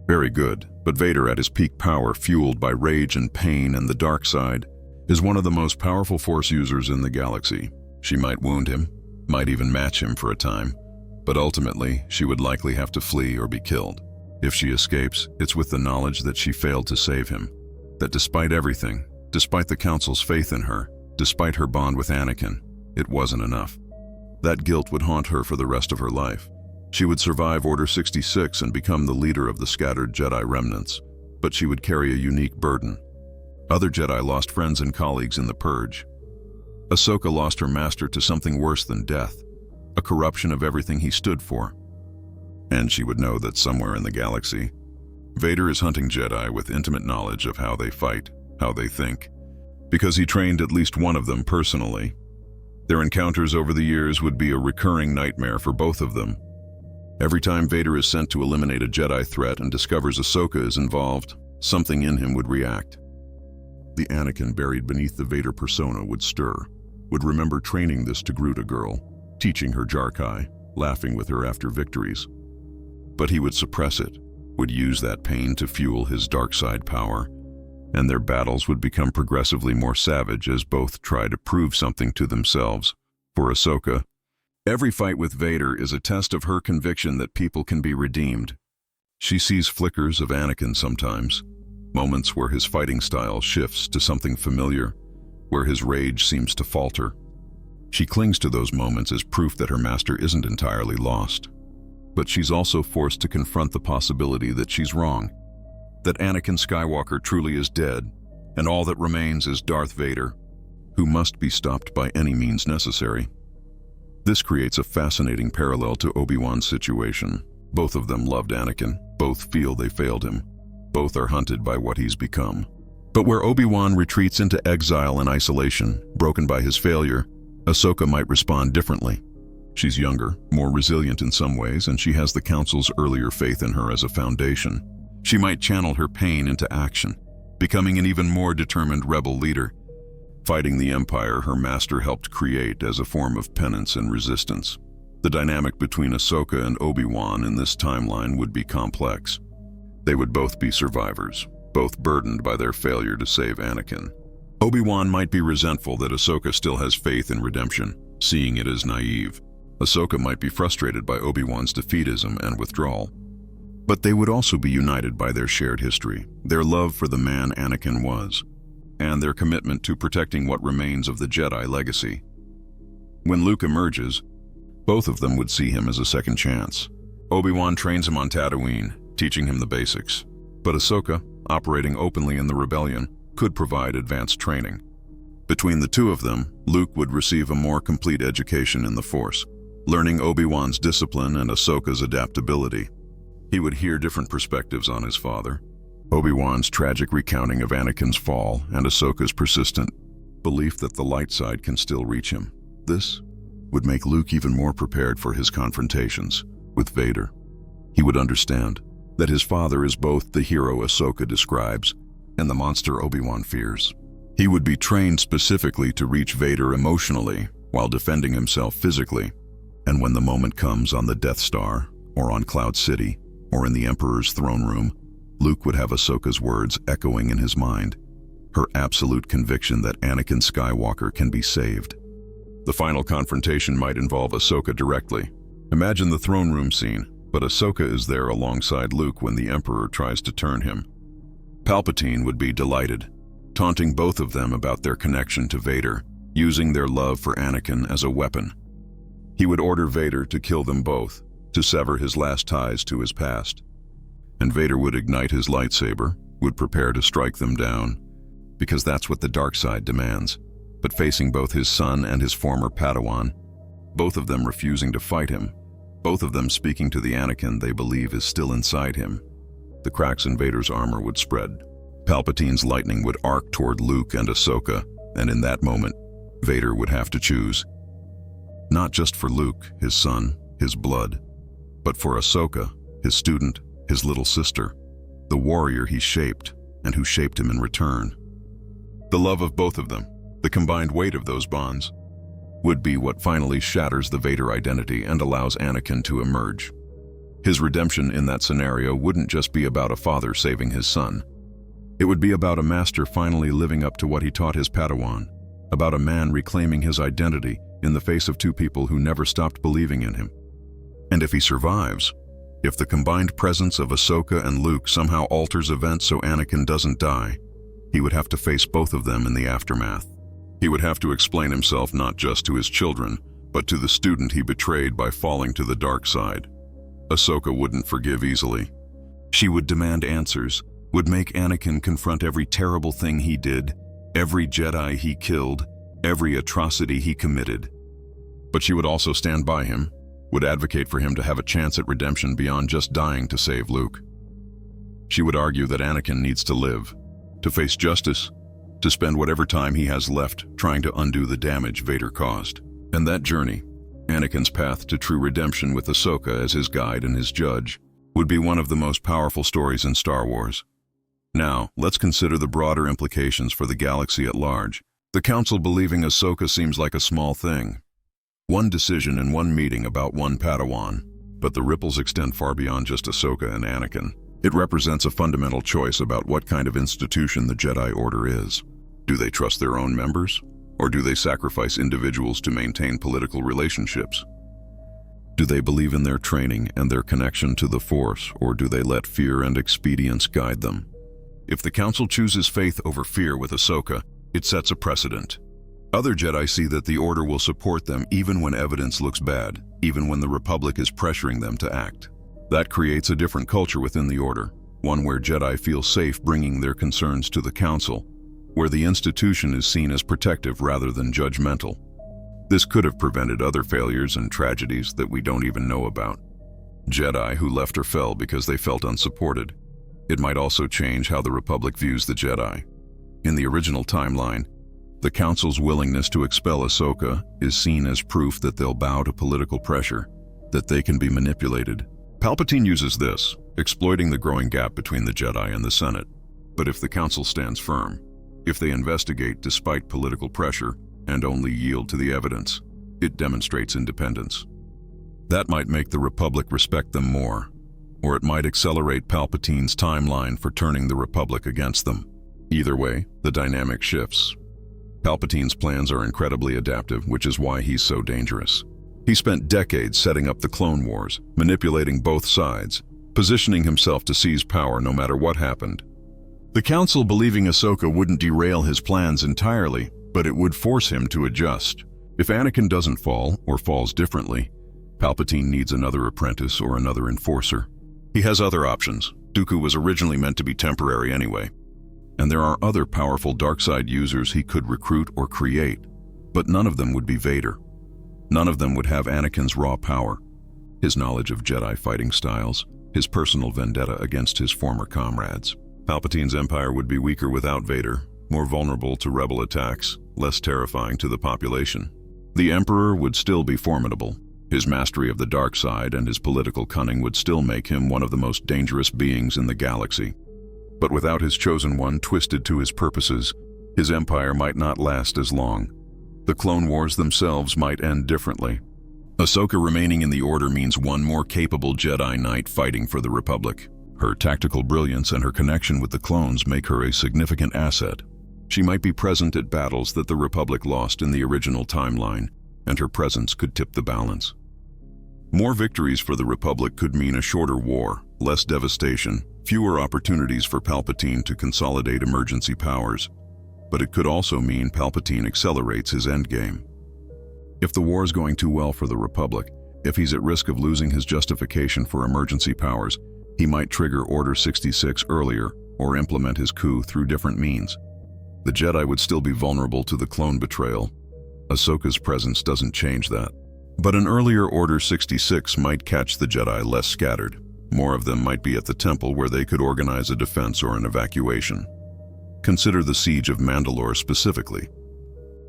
very good, but Vader at his peak power, fueled by rage and pain and the dark side, is one of the most powerful Force users in the galaxy. She might wound him, might even match him for a time, but ultimately she would likely have to flee or be killed. If she escapes, it's with the knowledge that she failed to save him, that despite everything, despite the Council's faith in her, despite her bond with Anakin, it wasn't enough. That guilt would haunt her for the rest of her life. She would survive Order 66 and become the leader of the scattered Jedi remnants, but she would carry a unique burden. Other Jedi lost friends and colleagues in the Purge. Ahsoka lost her master to something worse than death, a corruption of everything he stood for. And she would know that somewhere in the galaxy, Vader is hunting Jedi with intimate knowledge of how they fight, how they think, because he trained at least one of them personally. Their encounters over the years would be a recurring nightmare for both of them. Every time Vader is sent to eliminate a Jedi threat and discovers Ahsoka is involved, something in him would react. The Anakin buried beneath the Vader persona would stir, would remember training this Togruta girl, teaching her Jarkai, laughing with her after victories. But he would suppress it, would use that pain to fuel his dark side power, and their battles would become progressively more savage as both try to prove something to themselves. For Ahsoka, every fight with Vader is a test of her conviction that people can be redeemed. She sees flickers of Anakin sometimes, moments where his fighting style shifts to something familiar, where his rage seems to falter. She clings to those moments as proof that her master isn't entirely lost. But she's also forced to confront the possibility that she's wrong, that Anakin Skywalker truly is dead, and all that remains is Darth Vader, who must be stopped by any means necessary. This creates a fascinating parallel to Obi-Wan's situation. Both of them loved Anakin, both feel they failed him, both are hunted by what he's become. But where Obi-Wan retreats into exile and isolation, broken by his failure, Ahsoka might respond differently. She's younger, more resilient in some ways, and she has the Council's earlier faith in her as a foundation. She might channel her pain into action, becoming an even more determined rebel leader, fighting the Empire her master helped create as a form of penance and resistance. The dynamic between Ahsoka and Obi-Wan in this timeline would be complex. They would both be survivors, both burdened by their failure to save Anakin. Obi-Wan might be resentful that Ahsoka still has faith in redemption, seeing it as naive. Ahsoka might be frustrated by Obi-Wan's defeatism and withdrawal. But they would also be united by their shared history, their love for the man Anakin was, and their commitment to protecting what remains of the Jedi legacy. When Luke emerges, both of them would see him as a second chance. Obi-Wan trains him on Tatooine, teaching him the basics. But Ahsoka, operating openly in the rebellion, could provide advanced training. Between the two of them, Luke would receive a more complete education in the Force, learning Obi-Wan's discipline and Ahsoka's adaptability. He would hear different perspectives on his father, Obi-Wan's tragic recounting of Anakin's fall and Ahsoka's persistent belief that the light side can still reach him. This would make Luke even more prepared for his confrontations with Vader. He would understand that his father is both the hero Ahsoka describes and the monster Obi-Wan fears. He would be trained specifically to reach Vader emotionally while defending himself physically. And when the moment comes on the Death Star, or on Cloud City, or in the Emperor's throne room, Luke would have Ahsoka's words echoing in his mind, her absolute conviction that Anakin Skywalker can be saved. The final confrontation might involve Ahsoka directly. Imagine the throne room scene, but Ahsoka is there alongside Luke when the Emperor tries to turn him. Palpatine would be delighted, taunting both of them about their connection to Vader, using their love for Anakin as a weapon. He would order Vader to kill them both, to sever his last ties to his past. And Vader would ignite his lightsaber, would prepare to strike them down, because that's what the dark side demands. But facing both his son and his former Padawan, both of them refusing to fight him, both of them speaking to the Anakin they believe is still inside him, the cracks in Vader's armor would spread. Palpatine's lightning would arc toward Luke and Ahsoka, and in that moment, Vader would have to choose. Not just for Luke, his son, his blood, but for Ahsoka, his student, his little sister, the warrior he shaped and who shaped him in return. The love of both of them, the combined weight of those bonds, would be what finally shatters the Vader identity and allows Anakin to emerge. His redemption in that scenario wouldn't just be about a father saving his son. It would be about a master finally living up to what he taught his Padawan, about a man reclaiming his identity in the face of two people who never stopped believing in him. And if he survives, if the combined presence of Ahsoka and Luke somehow alters events so Anakin doesn't die, he would have to face both of them in the aftermath. He would have to explain himself not just to his children, but to the student he betrayed by falling to the dark side. Ahsoka wouldn't forgive easily. She would demand answers, would make Anakin confront every terrible thing he did, every Jedi he killed, every atrocity he committed. But she would also stand by him, would advocate for him to have a chance at redemption beyond just dying to save Luke. She would argue that Anakin needs to live, to face justice, to spend whatever time he has left trying to undo the damage Vader caused. And that journey, Anakin's path to true redemption with Ahsoka as his guide and his judge, would be one of the most powerful stories in Star Wars. Now, let's consider the broader implications for the galaxy at large. The Council believing Ahsoka seems like a small thing. One decision in one meeting about one Padawan, but the ripples extend far beyond just Ahsoka and Anakin. It represents a fundamental choice about what kind of institution the Jedi Order is. Do they trust their own members, or do they sacrifice individuals to maintain political relationships? Do they believe in their training and their connection to the Force, or do they let fear and expedience guide them? If the Council chooses faith over fear with Ahsoka, it sets a precedent. Other Jedi see that the Order will support them even when evidence looks bad, even when the Republic is pressuring them to act. That creates a different culture within the Order, one where Jedi feel safe bringing their concerns to the Council, where the institution is seen as protective rather than judgmental. This could have prevented other failures and tragedies that we don't even know about. Jedi who left or fell because they felt unsupported. It might also change how the Republic views the Jedi. In the original timeline, the Council's willingness to expel Ahsoka is seen as proof that they'll bow to political pressure, that they can be manipulated. Palpatine uses this, exploiting the growing gap between the Jedi and the Senate. But if the Council stands firm, if they investigate despite political pressure and only yield to the evidence, it demonstrates independence. That might make the Republic respect them more, or it might accelerate Palpatine's timeline for turning the Republic against them. Either way, the dynamic shifts. Palpatine's plans are incredibly adaptive, which is why he's so dangerous. He spent decades setting up the Clone Wars, manipulating both sides, positioning himself to seize power no matter what happened. The Council believing Ahsoka wouldn't derail his plans entirely, but it would force him to adjust. If Anakin doesn't fall, or falls differently, Palpatine needs another apprentice or another enforcer. He has other options. Dooku was originally meant to be temporary anyway. And there are other powerful dark side users he could recruit or create, but none of them would be Vader. None of them would have Anakin's raw power, his knowledge of Jedi fighting styles, his personal vendetta against his former comrades. Palpatine's empire would be weaker without Vader, more vulnerable to rebel attacks, less terrifying to the population. The Emperor would still be formidable. His mastery of the dark side and his political cunning would still make him one of the most dangerous beings in the galaxy. But without his chosen one twisted to his purposes, his empire might not last as long. The Clone Wars themselves might end differently. Ahsoka remaining in the Order means one more capable Jedi Knight fighting for the Republic. Her tactical brilliance and her connection with the clones make her a significant asset. She might be present at battles that the Republic lost in the original timeline, and her presence could tip the balance. More victories for the Republic could mean a shorter war, less devastation, fewer opportunities for Palpatine to consolidate emergency powers. But it could also mean Palpatine accelerates his endgame. If the war is going too well for the Republic, if he's at risk of losing his justification for emergency powers, he might trigger Order 66 earlier or implement his coup through different means. The Jedi would still be vulnerable to the clone betrayal. Ahsoka's presence doesn't change that. But an earlier Order 66 might catch the Jedi less scattered. More of them might be at the temple where they could organize a defense or an evacuation. Consider the siege of Mandalore specifically.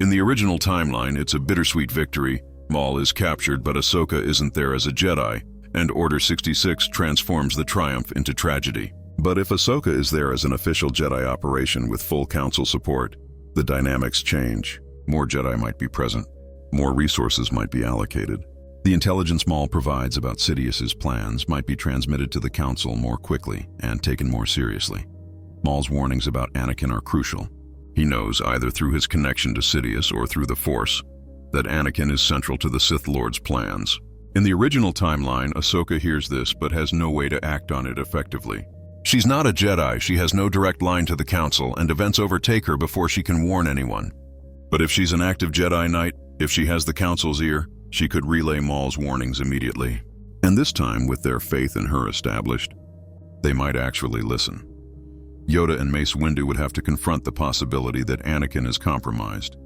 In the original timeline, it's a bittersweet victory. Maul is captured, but Ahsoka isn't there as a Jedi, and Order 66 transforms the triumph into tragedy. But if Ahsoka is there as an official Jedi operation with full Council support, the dynamics change. More Jedi might be present. More resources might be allocated. The intelligence Maul provides about Sidious's plans might be transmitted to the Council more quickly and taken more seriously. Maul's warnings about Anakin are crucial. He knows, either through his connection to Sidious or through the Force, that Anakin is central to the Sith Lord's plans. In the original timeline, Ahsoka hears this but has no way to act on it effectively. She's not a Jedi, she has no direct line to the Council, and events overtake her before she can warn anyone. But if she's an active Jedi Knight, if she has the Council's ear, she could relay Maul's warnings immediately. And this time, with their faith in her established, they might actually listen. Yoda and Mace Windu would have to confront the possibility that Anakin is compromised,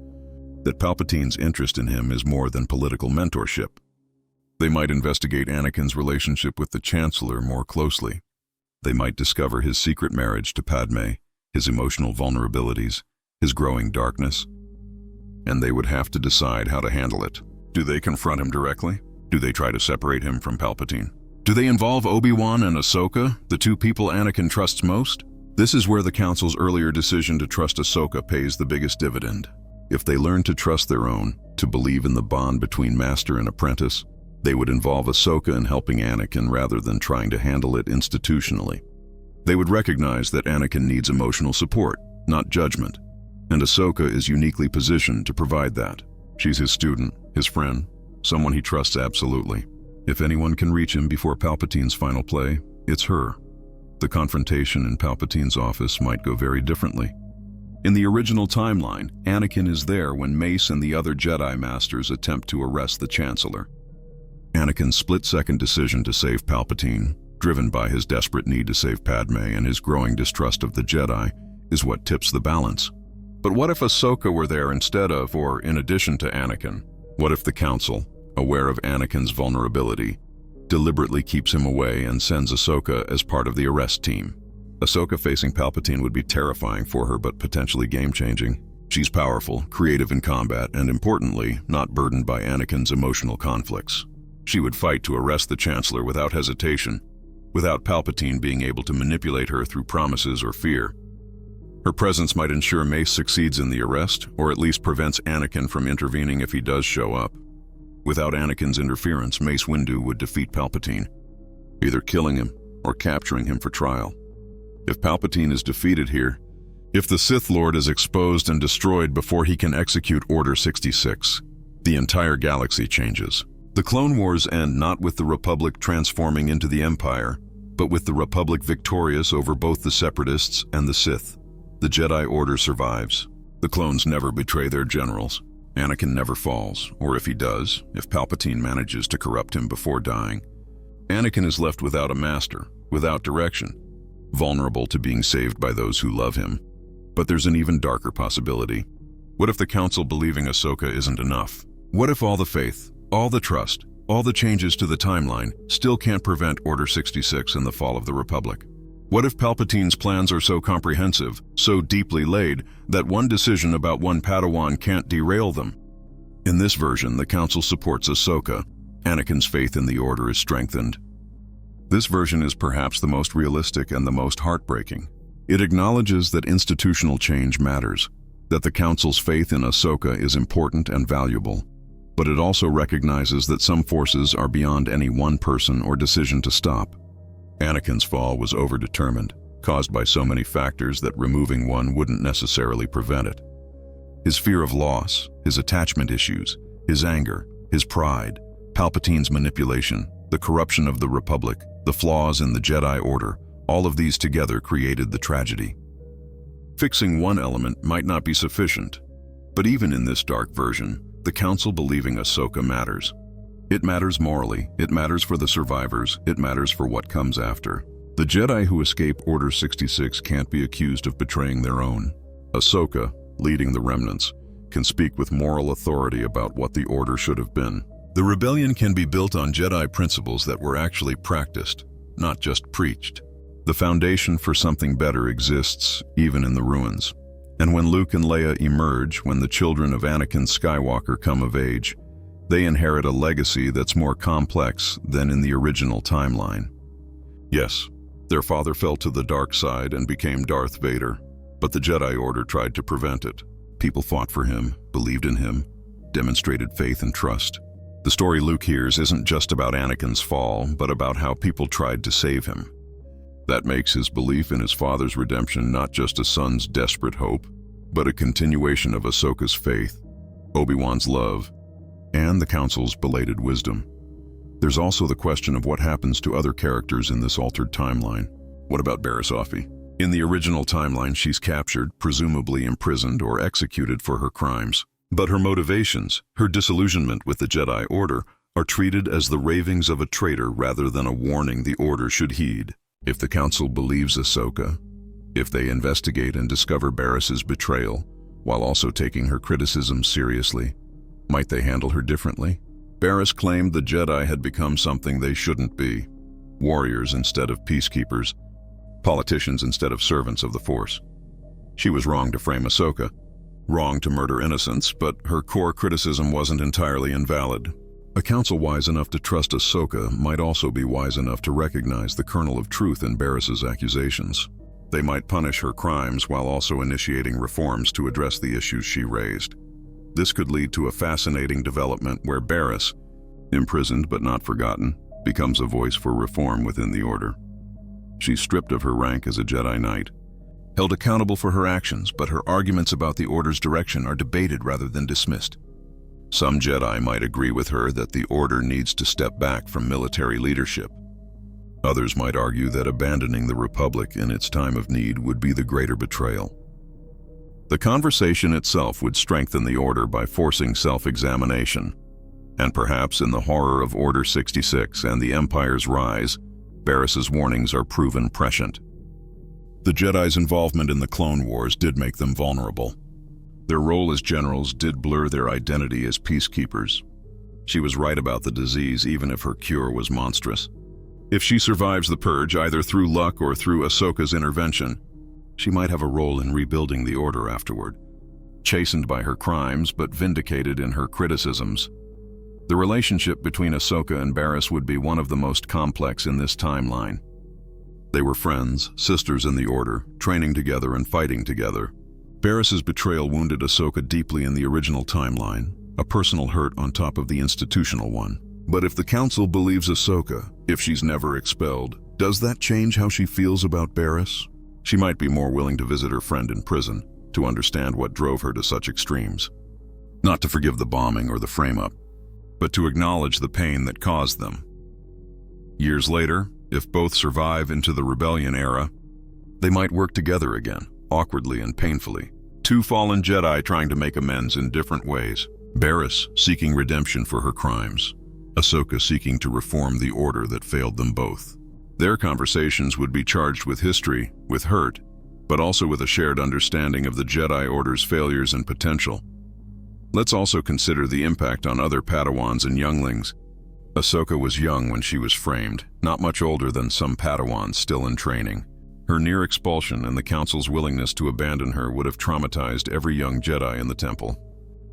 that Palpatine's interest in him is more than political mentorship. They might investigate Anakin's relationship with the Chancellor more closely. They might discover his secret marriage to Padme, his emotional vulnerabilities, his growing darkness. And they would have to decide how to handle it. Do they confront him directly? Do they try to separate him from Palpatine? Do they involve Obi-Wan and Ahsoka, the two people Anakin trusts most? This is where the Council's earlier decision to trust Ahsoka pays the biggest dividend. If they learn to trust their own, to believe in the bond between master and apprentice, they would involve Ahsoka in helping Anakin rather than trying to handle it institutionally. They would recognize that Anakin needs emotional support, not judgment, and Ahsoka is uniquely positioned to provide that. She's his student, his friend, someone he trusts absolutely. If anyone can reach him before Palpatine's final play, it's her. The confrontation in Palpatine's office might go very differently. In the original timeline, Anakin is there when Mace and the other Jedi Masters attempt to arrest the Chancellor. Anakin's split-second decision to save Palpatine, driven by his desperate need to save Padme and his growing distrust of the Jedi, is what tips the balance. But what if Ahsoka were there instead of, or in addition to Anakin? What if the Council, aware of Anakin's vulnerability, deliberately keeps him away and sends Ahsoka as part of the arrest team? Ahsoka facing Palpatine would be terrifying for her, but potentially game-changing. She's powerful, creative in combat, and importantly, not burdened by Anakin's emotional conflicts. She would fight to arrest the Chancellor without hesitation, without Palpatine being able to manipulate her through promises or fear. Her presence might ensure Mace succeeds in the arrest, or at least prevents Anakin from intervening if he does show up. Without Anakin's interference, Mace Windu would defeat Palpatine, either killing him or capturing him for trial. If Palpatine is defeated here, if the Sith Lord is exposed and destroyed before he can execute Order 66, the entire galaxy changes. The Clone Wars end not with the Republic transforming into the Empire, but with the Republic victorious over both the Separatists and the Sith. The Jedi Order survives. The clones never betray their generals. Anakin never falls, or if he does, if Palpatine manages to corrupt him before dying, Anakin is left without a master, without direction, vulnerable to being saved by those who love him. But there's an even darker possibility. What if the Council believing Ahsoka isn't enough? What if all the faith, all the trust, all the changes to the timeline still can't prevent Order 66 and the fall of the Republic? What if Palpatine's plans are so comprehensive, so deeply laid, that one decision about one Padawan can't derail them? In this version, the Council supports Ahsoka. Anakin's faith in the Order is strengthened. This version is perhaps the most realistic and the most heartbreaking. It acknowledges that institutional change matters, that the Council's faith in Ahsoka is important and valuable, but it also recognizes that some forces are beyond any one person or decision to stop. Anakin's fall was overdetermined, caused by so many factors that removing one wouldn't necessarily prevent it. His fear of loss, his attachment issues, his anger, his pride, Palpatine's manipulation, the corruption of the Republic, the flaws in the Jedi Order, all of these together created the tragedy. Fixing one element might not be sufficient, but even in this dark version, the Council believing Ahsoka matters. It matters morally, it matters for the survivors, it matters for what comes after. The Jedi who escape Order 66 can't be accused of betraying their own. Ahsoka, leading the remnants, can speak with moral authority about what the Order should have been. The rebellion can be built on Jedi principles that were actually practiced, not just preached. The foundation for something better exists, even in the ruins. And when Luke and Leia emerge, when the children of Anakin Skywalker come of age, they inherit a legacy that's more complex than in the original timeline. Yes, their father fell to the dark side and became Darth Vader, but the Jedi Order tried to prevent it. People fought for him, believed in him, demonstrated faith and trust. The story Luke hears isn't just about Anakin's fall, but about how people tried to save him. That makes his belief in his father's redemption not just a son's desperate hope, but a continuation of Ahsoka's faith, Obi-Wan's love, and the Council's belated wisdom. There's also the question of what happens to other characters in this altered timeline. What about Barriss Offee? In the original timeline, she's captured, presumably imprisoned or executed for her crimes. But her motivations, her disillusionment with the Jedi Order, are treated as the ravings of a traitor rather than a warning the Order should heed. If the Council believes Ahsoka, if they investigate and discover Barriss's betrayal, while also taking her criticism seriously, might they handle her differently? Barriss claimed the Jedi had become something they shouldn't be, warriors instead of peacekeepers, politicians instead of servants of the Force. She was wrong to frame Ahsoka, wrong to murder innocents, but her core criticism wasn't entirely invalid. A council wise enough to trust Ahsoka might also be wise enough to recognize the kernel of truth in Barriss's accusations. They might punish her crimes while also initiating reforms to address the issues she raised. This could lead to a fascinating development where Barriss, imprisoned but not forgotten, becomes a voice for reform within the Order. She's stripped of her rank as a Jedi Knight, held accountable for her actions, but her arguments about the Order's direction are debated rather than dismissed. Some Jedi might agree with her that the Order needs to step back from military leadership. Others might argue that abandoning the Republic in its time of need would be the greater betrayal. The conversation itself would strengthen the Order by forcing self-examination, and perhaps in the horror of Order 66 and the Empire's rise, Barriss's warnings are proven prescient. The Jedi's involvement in the Clone Wars did make them vulnerable. Their role as generals did blur their identity as peacekeepers. She was right about the disease, even if her cure was monstrous. If she survives the purge, either through luck or through Ahsoka's intervention, she might have a role in rebuilding the Order afterward. Chastened by her crimes, but vindicated in her criticisms, the relationship between Ahsoka and Barriss would be one of the most complex in this timeline. They were friends, sisters in the Order, training together and fighting together. Barriss's betrayal wounded Ahsoka deeply in the original timeline, a personal hurt on top of the institutional one. But if the Council believes Ahsoka, if she's never expelled, does that change how she feels about Barriss? She might be more willing to visit her friend in prison, to understand what drove her to such extremes. Not to forgive the bombing or the frame-up, but to acknowledge the pain that caused them. Years later, if both survive into the rebellion era, they might work together again, awkwardly and painfully. Two fallen Jedi trying to make amends in different ways. Barriss seeking redemption for her crimes, Ahsoka seeking to reform the Order that failed them both. Their conversations would be charged with history, with hurt, but also with a shared understanding of the Jedi Order's failures and potential. Let's also consider the impact on other Padawans and younglings. Ahsoka was young when she was framed, not much older than some Padawans still in training. Her near expulsion and the Council's willingness to abandon her would have traumatized every young Jedi in the Temple.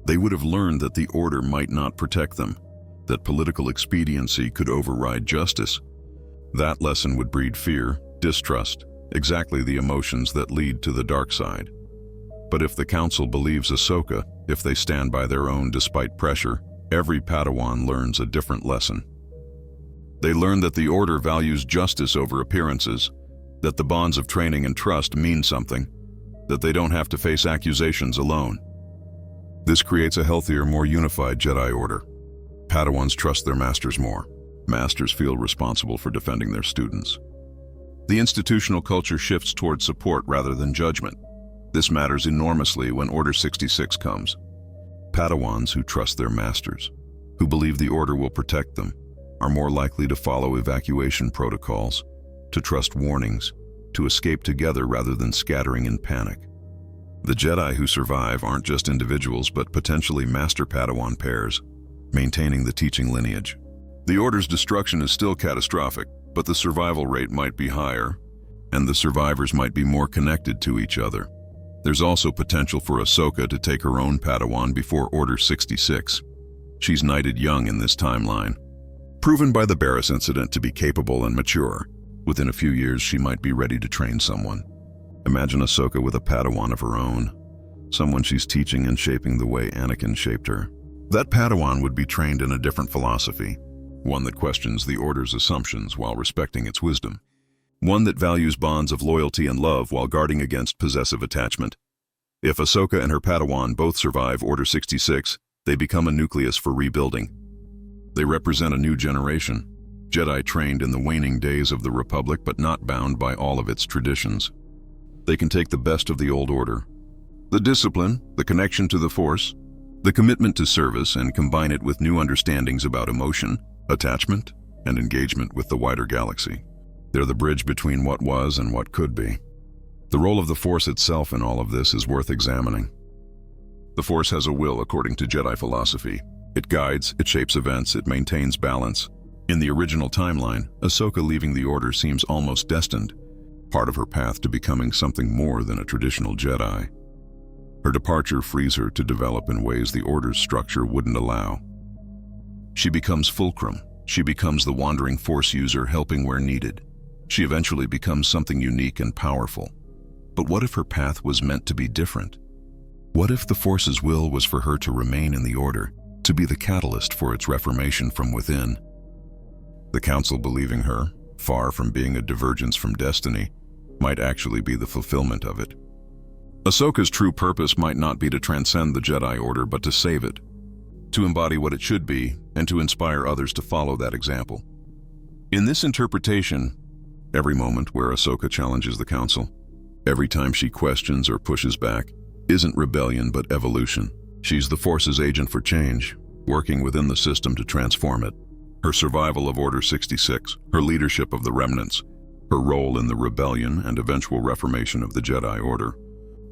They would have learned that the Order might not protect them, that political expediency could override justice. That lesson would breed fear, distrust, exactly the emotions that lead to the dark side. But if the Council believes Ahsoka, if they stand by their own despite pressure, every Padawan learns a different lesson. They learn that the Order values justice over appearances, that the bonds of training and trust mean something, that they don't have to face accusations alone. This creates a healthier, more unified Jedi Order. Padawans trust their masters more. Masters feel responsible for defending their students. The institutional culture shifts toward support rather than judgment. This matters enormously when Order 66 comes. Padawans who trust their masters, who believe the Order will protect them, are more likely to follow evacuation protocols, to trust warnings, to escape together rather than scattering in panic. The Jedi who survive aren't just individuals but potentially master Padawan pairs, maintaining the teaching lineage. The Order's destruction is still catastrophic, but the survival rate might be higher, and the survivors might be more connected to each other. There's also potential for Ahsoka to take her own Padawan before Order 66. She's knighted young in this timeline, proven by the Barriss incident to be capable and mature. Within a few years, she might be ready to train someone. Imagine Ahsoka with a Padawan of her own, someone she's teaching and shaping the way Anakin shaped her. That Padawan would be trained in a different philosophy, one that questions the Order's assumptions while respecting its wisdom, one that values bonds of loyalty and love while guarding against possessive attachment. If Ahsoka and her Padawan both survive Order 66, they become a nucleus for rebuilding. They represent a new generation, Jedi trained in the waning days of the Republic but not bound by all of its traditions. They can take the best of the old Order, the discipline, the connection to the Force, The commitment to service, and combine it with new understandings about emotion, attachment, and engagement with the wider galaxy. They're the bridge between what was and what could be. The role of the Force itself in all of this is worth examining. The Force has a will according to Jedi philosophy. It guides, it shapes events, it maintains balance. In the original timeline, Ahsoka leaving the Order seems almost destined, part of her path to becoming something more than a traditional Jedi. Her departure frees her to develop in ways the Order's structure wouldn't allow. She becomes fulcrum. She becomes the wandering Force user helping where needed. She eventually becomes something unique and powerful. But what if her path was meant to be different? What if the Force's will was for her to remain in the Order, to be the catalyst for its reformation from within? The Council believing her, far from being a divergence from destiny, might actually be the fulfillment of it. Ahsoka's true purpose might not be to transcend the Jedi Order, but to save it, to embody what it should be, and to inspire others to follow that example. In this interpretation, every moment where Ahsoka challenges the Council, every time she questions or pushes back, isn't rebellion but evolution. She's the Force's agent for change, working within the system to transform it. Her survival of Order 66, her leadership of the remnants, her role in the rebellion and eventual reformation of the Jedi Order,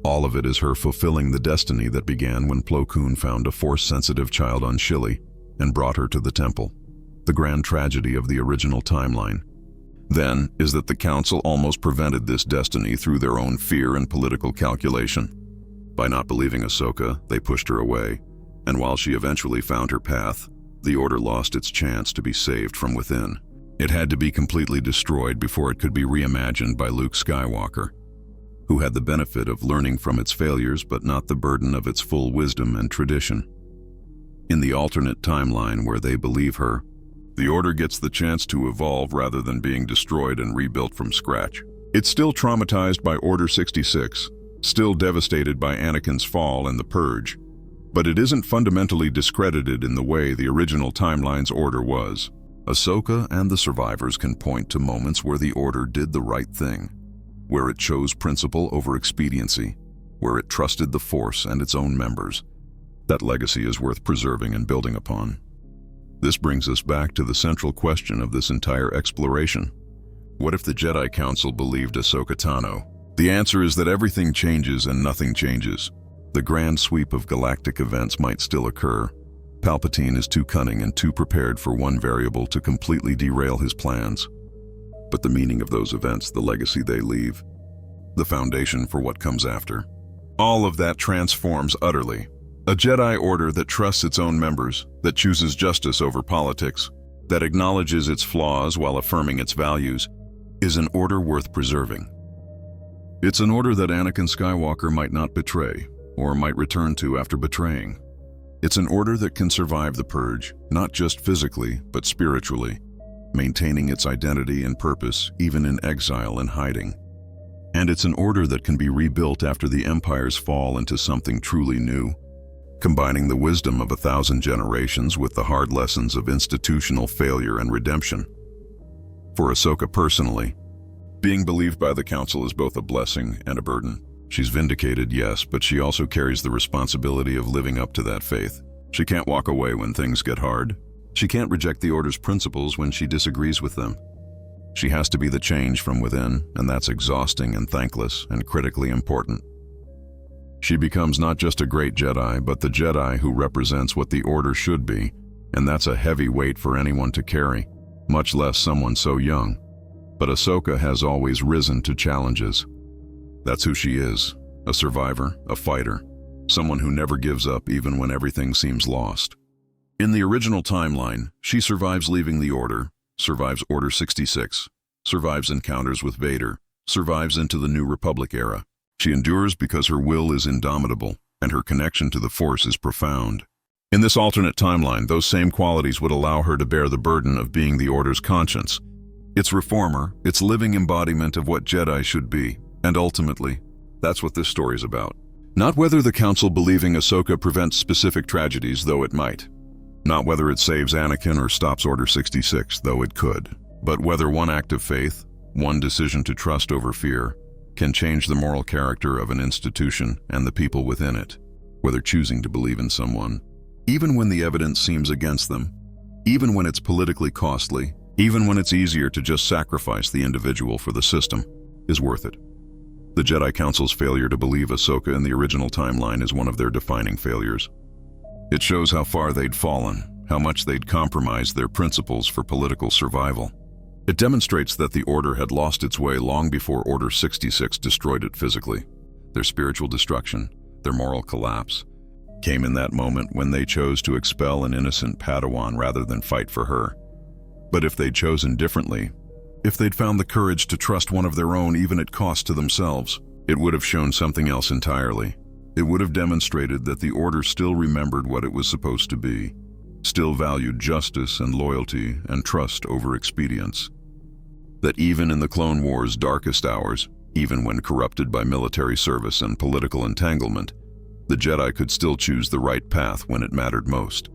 all of it is her fulfilling the destiny that began when Plo Koon found a Force-sensitive child on Shilly and brought her to the temple. The grand tragedy of the original timeline, then, is that the Council almost prevented this destiny through their own fear and political calculation. By not believing Ahsoka, they pushed her away, and while she eventually found her path, the Order lost its chance to be saved from within. It had to be completely destroyed before it could be reimagined by Luke Skywalker, who had the benefit of learning from its failures but not the burden of its full wisdom and tradition. In the alternate timeline where they believe her, the Order gets the chance to evolve rather than being destroyed and rebuilt from scratch. It's still traumatized by Order 66, still devastated by Anakin's fall and the Purge, but it isn't fundamentally discredited in the way the original timeline's Order was. Ahsoka and the survivors can point to moments where the Order did the right thing, where it chose principle over expediency, where it trusted the Force and its own members. That legacy is worth preserving and building upon. This brings us back to the central question of this entire exploration. What if the Jedi Council believed Ahsoka Tano? The answer is that everything changes and nothing changes. The grand sweep of galactic events might still occur. Palpatine is too cunning and too prepared for one variable to completely derail his plans. But the meaning of those events, the legacy they leave, the foundation for what comes after, all of that transforms utterly. A Jedi Order that trusts its own members, that chooses justice over politics, that acknowledges its flaws while affirming its values, is an order worth preserving. It's an order that Anakin Skywalker might not betray, or might return to after betraying. It's an order that can survive the Purge, not just physically, but spiritually, maintaining its identity and purpose even in exile and hiding. And it's an order that can be rebuilt after the Empire's fall into something truly new, combining the wisdom of 1,000 generations with the hard lessons of institutional failure and redemption. For Ahsoka personally, being believed by the Council is both a blessing and a burden. She's vindicated, yes, but she also carries the responsibility of living up to that faith. She can't walk away when things get hard. She can't reject the Order's principles when she disagrees with them. She has to be the change from within, and that's exhausting and thankless and critically important. She becomes not just a great Jedi, but the Jedi who represents what the Order should be, and that's a heavy weight for anyone to carry, much less someone so young. But Ahsoka has always risen to challenges. That's who she is, a survivor, a fighter, someone who never gives up even when everything seems lost. In the original timeline, she survives leaving the Order, survives Order 66, survives encounters with Vader, survives into the New Republic era. She endures because her will is indomitable, and her connection to the Force is profound. In this alternate timeline, those same qualities would allow her to bear the burden of being the Order's conscience, its reformer, its living embodiment of what Jedi should be. And ultimately, that's what this story is about. Not whether the Council believing Ahsoka prevents specific tragedies, though it might. Not whether it saves Anakin or stops Order 66, though it could. But whether one act of faith, one decision to trust over fear, can change the moral character of an institution and the people within it. whether choosing to believe in someone, even when the evidence seems against them, even when it's politically costly, even when it's easier to just sacrifice the individual for the system, is worth it. The Jedi Council's failure to believe Ahsoka in the original timeline is one of their defining failures. It shows how far they'd fallen, how much they'd compromised their principles for political survival. It demonstrates that the Order had lost its way long before Order 66 destroyed it physically. Their spiritual destruction, their moral collapse, came in that moment when they chose to expel an innocent Padawan rather than fight for her. But if they'd chosen differently, if they'd found the courage to trust one of their own even at cost to themselves, it would have shown something else entirely. It would have demonstrated that the Order still remembered what it was supposed to be, still valued justice and loyalty and trust over expedience. That even in the Clone Wars' darkest hours, even when corrupted by military service and political entanglement, the Jedi could still choose the right path when it mattered most.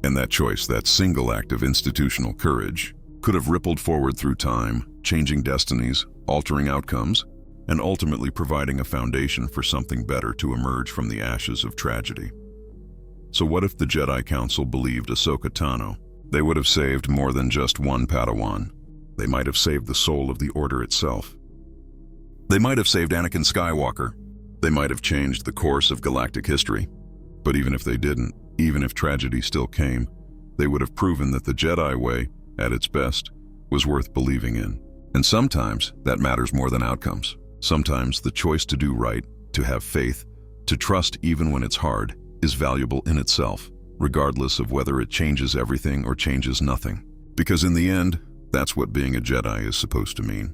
And that choice, that single act of institutional courage, could have rippled forward through time, changing destinies, altering outcomes, and ultimately providing a foundation for something better to emerge from the ashes of tragedy. So what if the Jedi Council believed Ahsoka Tano? They would have saved more than just one Padawan. They might have saved the soul of the Order itself. They might have saved Anakin Skywalker. They might have changed the course of galactic history. But even if they didn't, even if tragedy still came, they would have proven that the Jedi way, at its best, was worth believing in. And sometimes that matters more than outcomes. Sometimes the choice to do right, to have faith, to trust even when it's hard, is valuable in itself, regardless of whether it changes everything or changes nothing. Because in the end, that's what being a Jedi is supposed to mean.